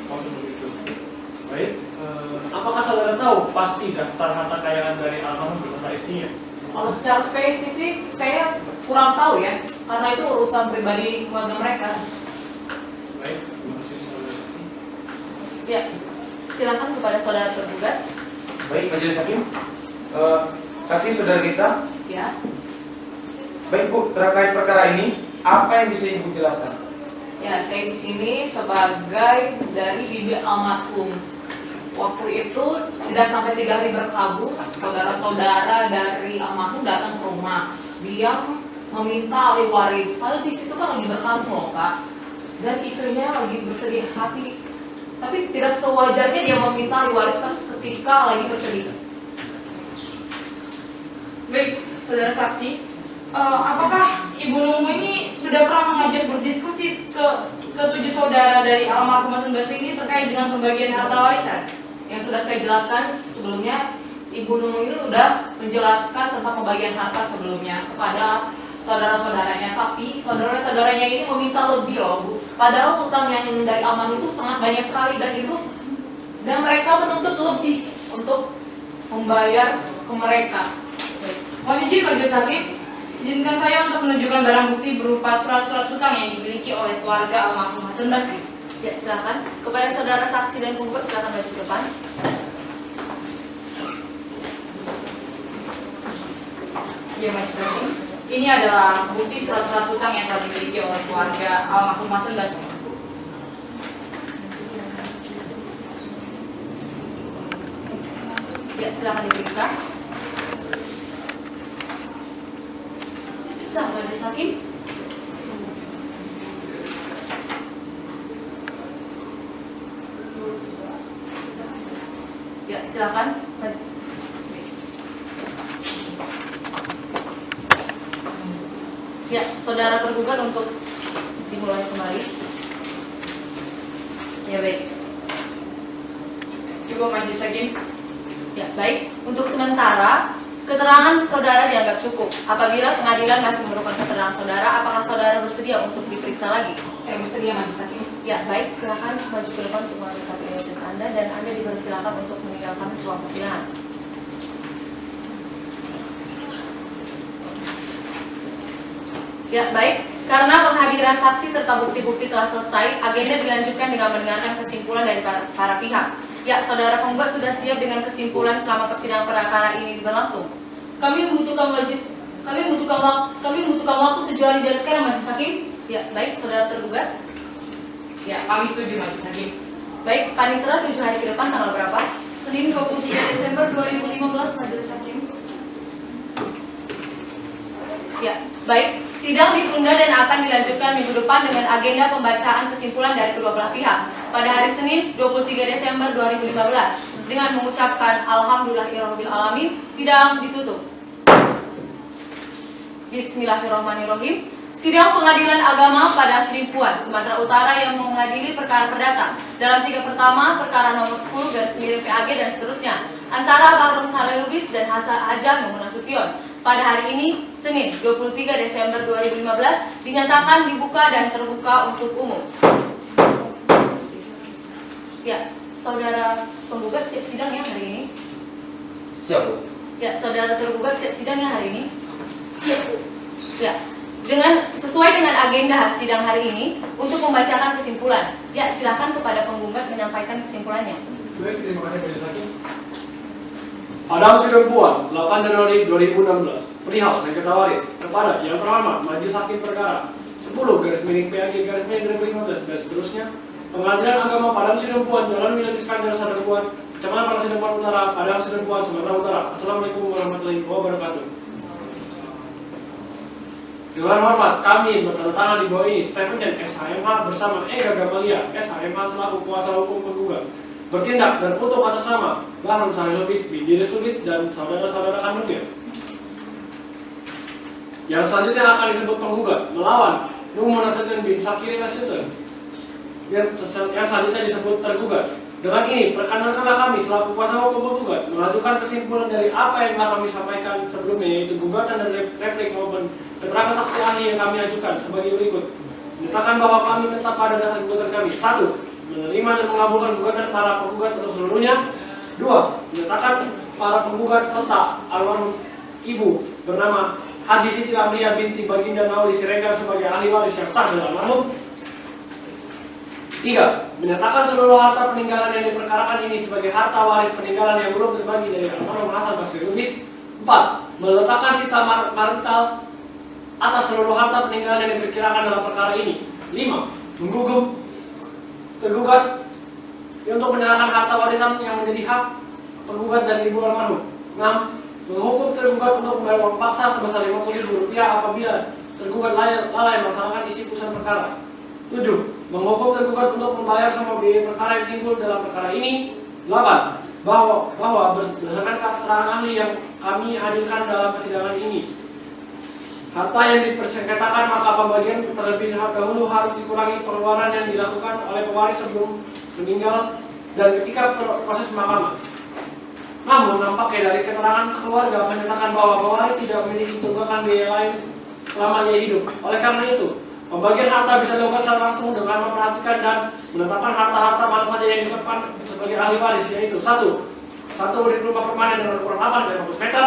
Oh, seperti itu. Baik, apakah saudara tahu pasti daftar harta kekayaan dari almarhum beserta istrinya? Kalau secara spesifik saya kurang tahu ya, karena itu urusan pribadi keluarga mereka. Baik, terima kasih saudara. Ya, silakan kepada saudara tergugat. Baik, Majelis Hakim. Saksi saudara Rita. Ya, Baik Bu, terkait perkara ini, apa yang bisa Ibu jelaskan? ya saya di sini sebagai dari bibi almarhum. Waktu itu tidak sampai 3 hari berkabung, saudara-saudara dari almarhum datang ke rumah. Dia meminta ahli waris. Padahal di situ kan lagi berkabung loh Pak, dan istrinya lagi bersedih hati. Tapi tidak sewajarnya dia meminta ahli waris pas ketika lagi bersedih. Baik, saudara saksi, apakah Ibu Numu ini sudah pernah mengajak berdiskusi ke 7 saudara dari almarhum Hasan Basri ini terkait dengan pembagian harta warisan? Yang sudah saya jelaskan sebelumnya, Ibu Numu ini sudah menjelaskan tentang pembagian harta sebelumnya kepada saudara-saudaranya. Tapi saudara-saudaranya ini meminta lebih loh Bu. Padahal utang yang dari almarhum itu sangat banyak sekali dan mereka menuntut lebih untuk membayar ke mereka. Mohon izin Majelis Hakim, izinkan saya untuk menunjukkan barang bukti berupa surat-surat utang yang dimiliki oleh keluarga almarhum Hasan Basri. Ya, silakan. Kepada saudara saksi dan penggugat silakan maju ke depan. Ya Majelis Hakim, ini adalah bukti surat-surat utang yang telah dimiliki oleh keluarga almarhum Hasan Basri. Ya, silakan diperiksa. Sah Majelis Hakim. Ya, silakan. Ya, saudara tergugat untuk dimulai kembali. Ya, baik. Cukup Majelis Hakim. Ya, baik. Untuk sementara, keterangan saudara dianggap cukup. Apabila pengadilan masih memerlukan keterangan saudara, apakah saudara bersedia untuk diperiksa lagi? Saya bersedia Majelis Hakim. Ya, baik. Silakan maju ke depan untuk melengkapi identitas Anda dan Anda dipersilakan untuk meninggalkan ruang persidangan. Ya, baik. Karena penghadiran saksi serta bukti-bukti telah selesai, agenda dilanjutkan dengan mendengarkan kesimpulan dari para pihak. Ya, saudara penggugat sudah siap dengan kesimpulan selama persidangan perkara ini berlangsung. Kami membutuhkan waktu 7 hari dari sekarang, Majelis Hakim. Ya, baik. Saudara tergugat. Ya, kami setuju Majelis Hakim. Baik, panitera 7 hari ke depan tanggal berapa? Senin 23 Desember 2015, Majelis Hakim. Ya, baik. Sidang ditunda dan akan dilanjutkan minggu depan dengan agenda pembacaan kesimpulan dari kedua belah pihak pada hari Senin 23 Desember 2015 dengan mengucapkan Alhamdulillahirabbil alamin. Sidang ditutup. Bismillahirrahmanirrahim. Sidang Pengadilan Agama pada Selingkuhan Sumatera Utara yang mengadili perkara perdata dalam 3 pertama perkara nomor 10 garis miring PAG dan seterusnya antara Bahrum Saleh Lubis dan Hajat Mumun Nasution. Pada hari ini, Senin 23 Desember 2015, dinyatakan dibuka dan terbuka untuk umum. Ya, saudara penggugat siap sidang ya hari ini? Siap, Bu. Ya, saudara tergugat siap sidang ya hari ini? Siap, Bu. Ya, sesuai dengan agenda sidang hari ini untuk membacakan kesimpulan. Ya, silakan kepada penggugat menyampaikan kesimpulannya. Baik, terima kasih Majelis Hakim. Pada sidang puan 8 Januari 2016 perihal sengketa waris kepada yang terhormat Majelis Hakim Perkara 10/PAG/2015 dan seterusnya, Pengadilan Agama Padang Sidang Puan Jalan William Iskandar Sadapuan, Kecamatan Padang Sidang Puan Utara, Padang Sidang Puan, Sumatera Utara. Assalamualaikum warahmatullahi wabarakatuh. Dengan hormat, kami bertanda tangan di bawah ini Stephen Chen SHMH bersama Ega Gamalia SHMH selaku kuasa hukum penggugat bertindak dan untuk atas nama Bahrum Saleh Lubis, Dides Lubis dan saudara-saudara kandungnya. Yang selanjutnya akan disebut penggugat melawan Mumun Nasution bin Sakirin Nasution. Yang selanjutnya disebut tergugat. Dengan ini, perkenalkanlah kami selaku kuasa hukum penggugat mengajukan kesimpulan dari apa yang telah kami sampaikan sebelumnya, yaitu gugatan dan replik maupun keterangan saksi ahli yang kami ajukan sebagai berikut. Menyatakan bahwa kami tetap pada dasar gugatan kami. 1. Menerima dan mengabulkan gugatan para penggugat untuk seluruhnya. 2. Menyatakan para penggugat serta almarhum ibu bernama Haji Siti Lamria binti Baginda Nauli Siregar sebagai ahli waris yang sah dari almarhum. 3. Menyatakan seluruh harta peninggalan yang diperkarakan ini sebagai harta waris peninggalan yang belum terbagi dari almarhum Hasan Basri Lubis. 4. Meletakkan sita marital atas seluruh harta peninggalan yang diperkirakan dalam perkara ini. 5. Menggugat tergugat untuk menyerahkan harta warisan yang menjadi hak penggugat dan ibu almarhum. 6. Menghukum tergugat untuk membayar uang paksa sebesar Rp50.000 apabila tergugat lalai melaksanakan isi putusan perkara. 7. Menghukum tergugat untuk membayar semua biaya perkara yang timbul dalam perkara ini. 8. Bahwa berdasarkan keterangan ahli yang kami hadirkan dalam persidangan ini, harta yang dipersengketakan maka pembagian terlebih dahulu harus dikurangi pengeluaran yang dilakukan oleh pewaris sebelum meninggal dan ketika proses pemakaman. Namun nampaknya dari keterangan keluarga menyatakan bahwa pewaris tidak memiliki tunggakan biaya lain selama ia hidup. Oleh karena itu, pembagian harta bisa dilakukan secara langsung dengan memperhatikan dan menetapkan harta-harta mana saja yang ditetapkan sebagai ahli waris, yaitu 1. Unit rumah permanen dengan ukuran 8 x 12 meter.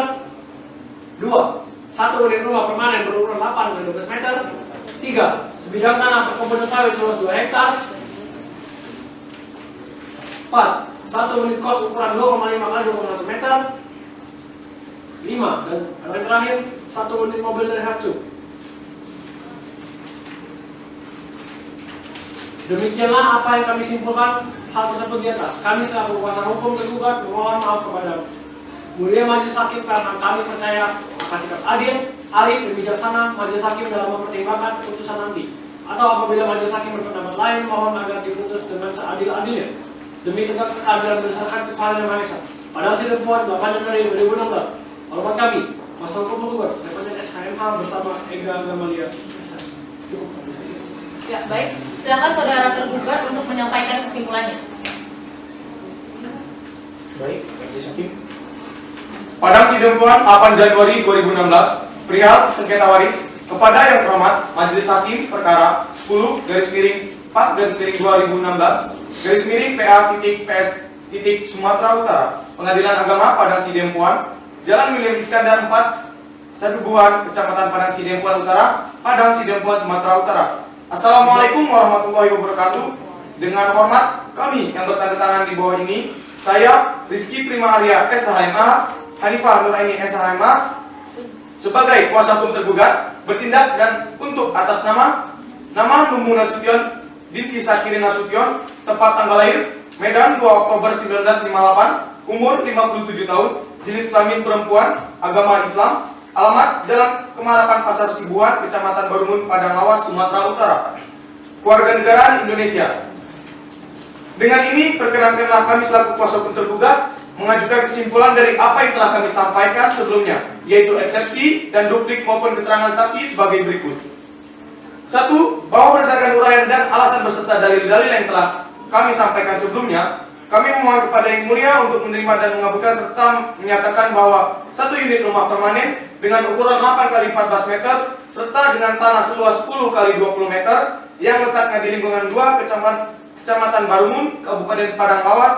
2. 1 unit rumah permanen berukuran 8 x 12 meter. 3. Sebidang tanah perkebunan sawit luas 2 hektar. 4. 1 unit kos ukuran 2,5 x 21 meter. 5. Dan yang terakhir 1 unit mobil dari Hatsu. Demikianlah apa yang kami simpulkan hal tersebut di atas. Kami selaku kuasa hukum tergugat memohon maaf kepada Mulia Majelis Hakim karena kami percaya akan sikap adil, arif, dan bijaksana Majelis Hakim dalam mempertimbangkan keputusan nanti. Atau apabila Majelis Hakim berpendapat lain, mohon agar diputus dengan seadil-adilnya demi tegak keadilan berdasarkan ketuhanan yang Maha Esa. Pada sidang puan 8 Januari 2016, hormat kami, kuasa hukum penggugat Stephen SHMH bersama Ega Gamalia. Ya, baik. Silakan saudara tergugat untuk menyampaikan kesimpulannya. Baik, Majelis Hakim. Pada sidang puan 8 Januari 2016 perihal sengketa waris kepada yang terhormat Majelis Hakim Perkara 10/4/2016 PA.PS. Sumatera Utara, Pengadilan Agama Padang Sidempuan, Jalan William Iskandar 4, Sadubuan, Kecamatan Padang Sidempuan Utara, Padang Sidempuan, Sumatera Utara. Assalamualaikum warahmatullahi wabarakatuh. Dengan hormat kami yang bertanda tangan di bawah ini, saya Rizky Prima Arya SHMA, Hanifah Nuraini SHMA, sebagai kuasa hukum tergugat bertindak dan untuk atas nama Mumun Nasution binti Sakirin Nasution, tempat tanggal lahir Medan 2 Oktober 1958, umur 57 tahun, jenis kelamin perempuan, agama Islam, alamat Jalan Kemarapan Pasar Sibuan, Kecamatan Barumun, Padang Lawas, Sumatera Utara, kewarganegaraan Indonesia. Dengan ini perkenankanlah kami selaku kuasa hukum tergugat mengajukan kesimpulan dari apa yang telah kami sampaikan sebelumnya, yaitu eksepsi dan duplik maupun keterangan saksi sebagai berikut. 1. Bahwa berdasarkan uraian dan alasan beserta dalil-dalil yang telah kami sampaikan sebelumnya, kami memohon kepada Yang Mulia untuk menerima dan mengabulkan serta menyatakan bahwa satu unit rumah permanen dengan ukuran 8 x 14 meter serta dengan tanah seluas 10 x 20 meter yang letaknya di lingkungan 2 Kecamatan Barumun, Kabupaten Padang Lawas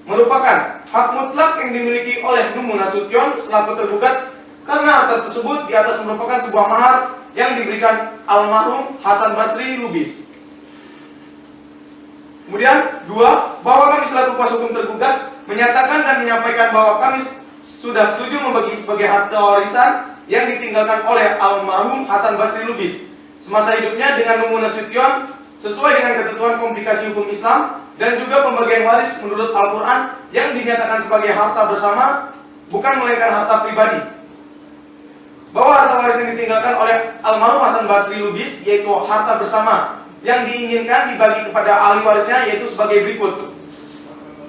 merupakan hak mutlak yang dimiliki oleh Numu Nasution selaku tergugat karena harta tersebut di atas merupakan sebuah mahar yang diberikan almarhum Hasan Basri Lubis. Kemudian, 2. Bahwa kami selaku kuasa hukum tergugat menyatakan dan menyampaikan bahwa kami sudah setuju membagi sebagai harta warisan yang ditinggalkan oleh almarhum Hasan Basri Lubis semasa hidupnya dengan Numu Nasution sesuai dengan ketentuan komplikasi hukum Islam dan juga pembagian waris menurut Al-Quran yang dinyatakan sebagai harta bersama bukan melainkan harta pribadi. Bahwa harta waris yang ditinggalkan oleh almarhum Hasan Basri Lubis yaitu harta bersama yang diinginkan dibagi kepada ahli warisnya yaitu sebagai berikut.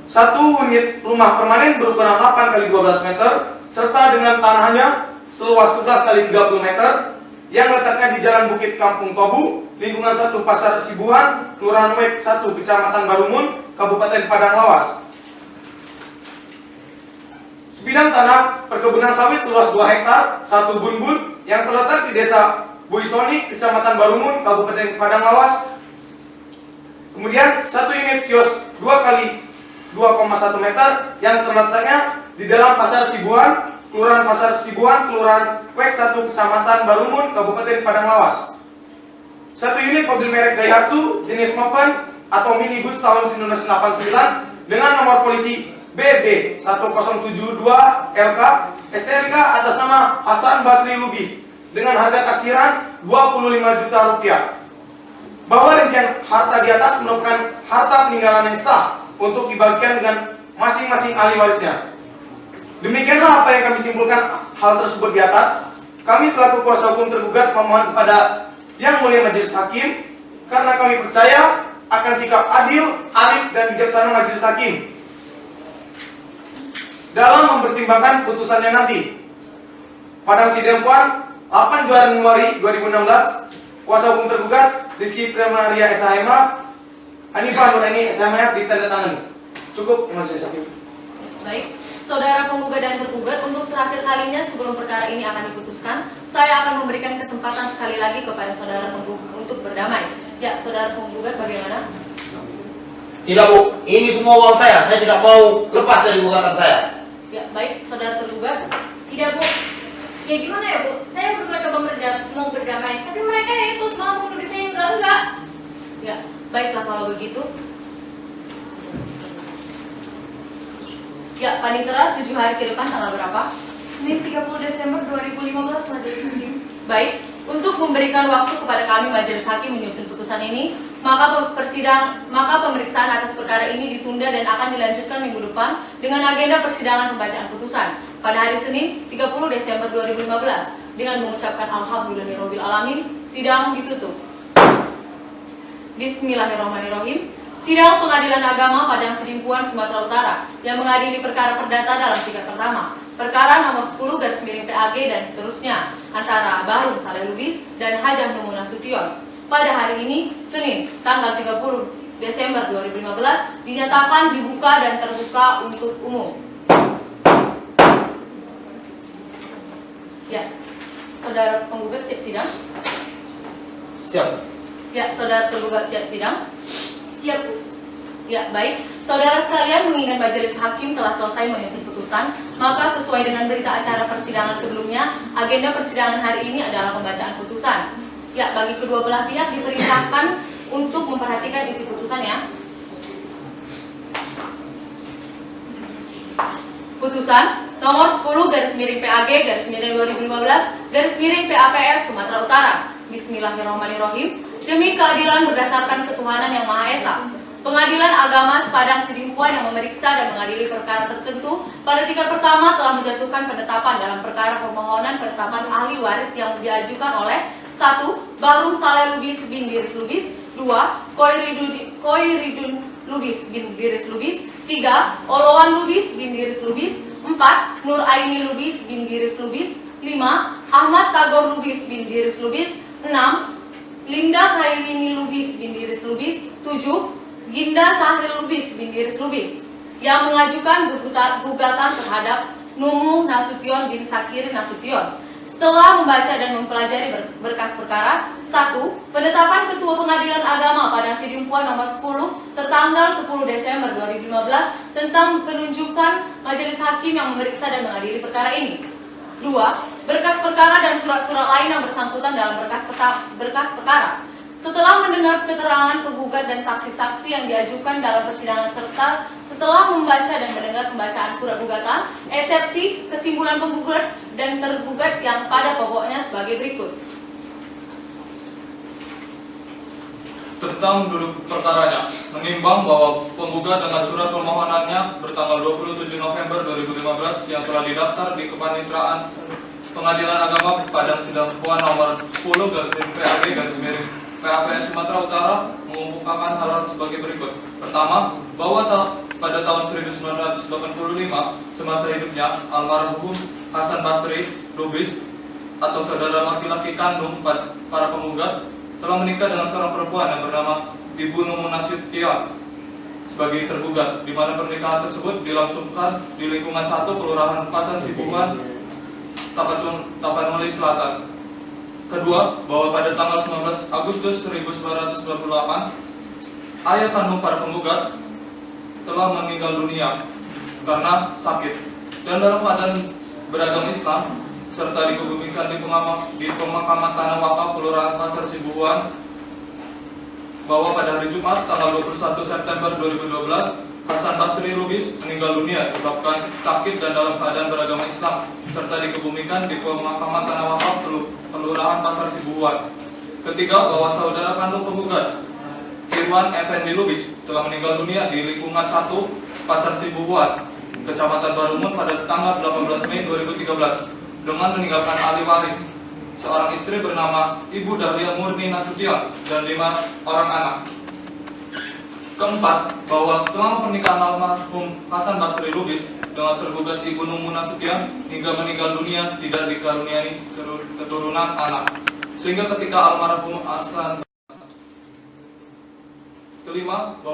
1 unit rumah permanen berukuran 8 x 12 meter serta dengan tanahnya seluas 11 x 30 meter yang letaknya di Jalan Bukit Kampung Tobu, lingkungan 1 Pasar Sibuhan, Kelurahan Wek 1 Kecamatan Barumun, Kabupaten Padang Lawas. Sebidang tanah perkebunan sawit seluas 2 hektar, 1 bunbun yang terletak di Desa Buisoni, Kecamatan Barumun, Kabupaten Padang Lawas. Kemudian 1 unit kios 2 x 2,1 meter yang terletaknya di dalam Pasar Sibuhan, Kelurahan Pasar Sibuhan, Kelurahan Wek 1 Kecamatan Barumun, Kabupaten Padang Lawas. 1 unit mobil merek Daihatsu jenis Mapan atau minibus tahun 1989 dengan nomor polisi BB 1072 LK STNK atas nama Hasan Basri Lubis dengan harga taksiran 25 juta rupiah. Bahwa rincian harta di atas merupakan harta peninggalan yang sah untuk dibagikan dengan masing-masing ahli warisnya. Demikianlah apa yang kami simpulkan hal tersebut di atas. Kami selaku kuasa hukum tergugat memohon kepada Yang Mulia Majelis Hakim karena kami percaya akan sikap adil, arif, dan bijaksana Majelis Hakim dalam mempertimbangkan putusannya nanti. Pada sidang puan 8 Januari 2016, kuasa hukum tergugat Rizky Primaria SHM, Hanifah Nurani SHM ditandatangani. Cukup, Majelis Hakim. Baik, saudara penggugat dan tergugat, untuk terakhir kalinya sebelum perkara ini akan diputuskan, saya akan memberikan kesempatan sekali lagi kepada saudara penggugat untuk berdamai. Ya, saudara penggugat bagaimana? Tidak, Bu. Ini semua uang saya. Saya tidak mau lepas dari gugatan saya. Ya, baik, saudara tergugat. Tidak, Bu. Ya gimana ya, Bu? Saya berdua coba mau berdamai, tapi mereka ya itu malah menuduh saya enggak. Ya, baiklah kalau begitu. Ya, Panitera, 7 hari ke depan tanggal berapa? Senin 30 Desember 2015, Majelis Hakim. Baik, untuk memberikan waktu kepada kami Majelis Hakim menyusun putusan ini, maka pemeriksaan atas perkara ini ditunda dan akan dilanjutkan minggu depan dengan agenda persidangan pembacaan putusan pada hari Senin 30 Desember 2015 dengan mengucapkan Alhamdulillahirabbil alamin. Sidang ditutup. Bismillahirrahmanirrahim. Sidang Pengadilan Agama Padang Sidimpuan, Sumatera Utara yang mengadili perkara perdata dalam tingkat pertama, perkara nomor 10/PAG dan seterusnya antara Bahrul Saleh Lubis dan Hajah Numu Nasution pada hari ini Senin tanggal 30 Desember 2015 dinyatakan dibuka dan terbuka untuk umum. Ya, saudara penggugat siap sidang? Siap. Ya, saudara tergugat siap sidang? Siap. Ya, baik. Saudara sekalian, mengingat Majelis Hakim telah selesai menyusun putusan, maka sesuai dengan berita acara persidangan sebelumnya, agenda persidangan hari ini adalah pembacaan putusan. Ya, bagi kedua belah pihak diperintahkan untuk memperhatikan isi putusan ya. Putusan nomor 10/PAG/2015/PAPS Sumatera Utara. Bismillahirrahmanirrahim. Demi keadilan berdasarkan ketuhanan yang Maha Esa, Pengadilan Agama Padang Sidimpuan yang memeriksa dan mengadili perkara tertentu pada tingkat pertama telah menjatuhkan penetapan dalam perkara permohonan penetapan ahli waris yang diajukan oleh 1. Bahrul Saleh Lubis bin Diris Lubis, 2. Koiridun Lubis bin Diris Lubis, 3. Oloan Lubis bin Diris Lubis, 4. Nur Aini Lubis bin Diris Lubis, 5. Ahmad Tagor Lubis bin Diris Lubis, 6. Linda Khairini Lubis bin Diris Lubis, 7. Ginda Sahril Lubis binti Iris Lubis yang mengajukan gugatan terhadap Numu Nasution bin Sakir Nasution. Setelah membaca dan mempelajari berkas perkara, 1. Penetapan Ketua Pengadilan Agama pada Sidang Puan nomor 10 tertanggal 10 Desember 2015 tentang penunjukan majelis hakim yang memeriksa dan mengadili perkara ini. 2. Berkas perkara dan surat-surat lain yang bersangkutan dalam berkas perkara. Setelah mendengar keterangan penggugat dan saksi-saksi yang diajukan dalam persidangan serta setelah membaca dan mendengar pembacaan surat gugatan, eksepsi, kesimpulan penggugat dan tergugat yang pada pokoknya sebagai berikut. Tentang duduk perkaranya, menimbang bahwa penggugat dengan surat permohonannya bertanggal 27 November 2015 yang telah didaftar di Kepanitraan Pengadilan Agama Padang Sidang Puan nomor 10/PAB PAPS Sumatera Utara mengungkapkan hal sebagai berikut. Pertama, bahwa pada tahun 1985 semasa hidupnya almarhum Hasan Basri Lubis atau saudara laki-laki kandung para penggugat telah menikah dengan seorang perempuan yang bernama Ibu Numu Nasution sebagai tergugat, di mana pernikahan tersebut dilangsungkan di lingkungan 1 Kelurahan Pasar Sibuan, Tapanuli Selatan. Kedua, bahwa pada tanggal 19 Agustus 1998 ayah kandung para penggugat telah meninggal dunia karena sakit dan dalam keadaan beragama Islam serta dikebumikan di pemakaman tanah wakaf Kelurahan Pasar Sibuan, bahwa pada hari Jumat tanggal 21 September 2012 Hasan Basri Lubis meninggal dunia disebabkan sakit dan dalam keadaan beragama Islam serta dikebumikan di pemakaman tanah wakaf Kelurahan Pasar Sibuan. Ketiga, bahwa saudara kandung penggugat Irwan Effendi Lubis telah meninggal dunia di lingkungan 1 Pasar Sibuan, Kecamatan Barumun pada tanggal 18 Mei 2013 dengan meninggalkan ahli waris, seorang istri bernama Ibu Dahlia Murni Nasution dan 5 orang anak. Keempat, bahwa selama pernikahan almarhum Hasan Basri Lubis dengan tergugat Ibu Numu Nasution hingga meninggal dunia tidak dikaruniai keturunan anak, sehingga ketika almarhum Hasan kelima, bahwa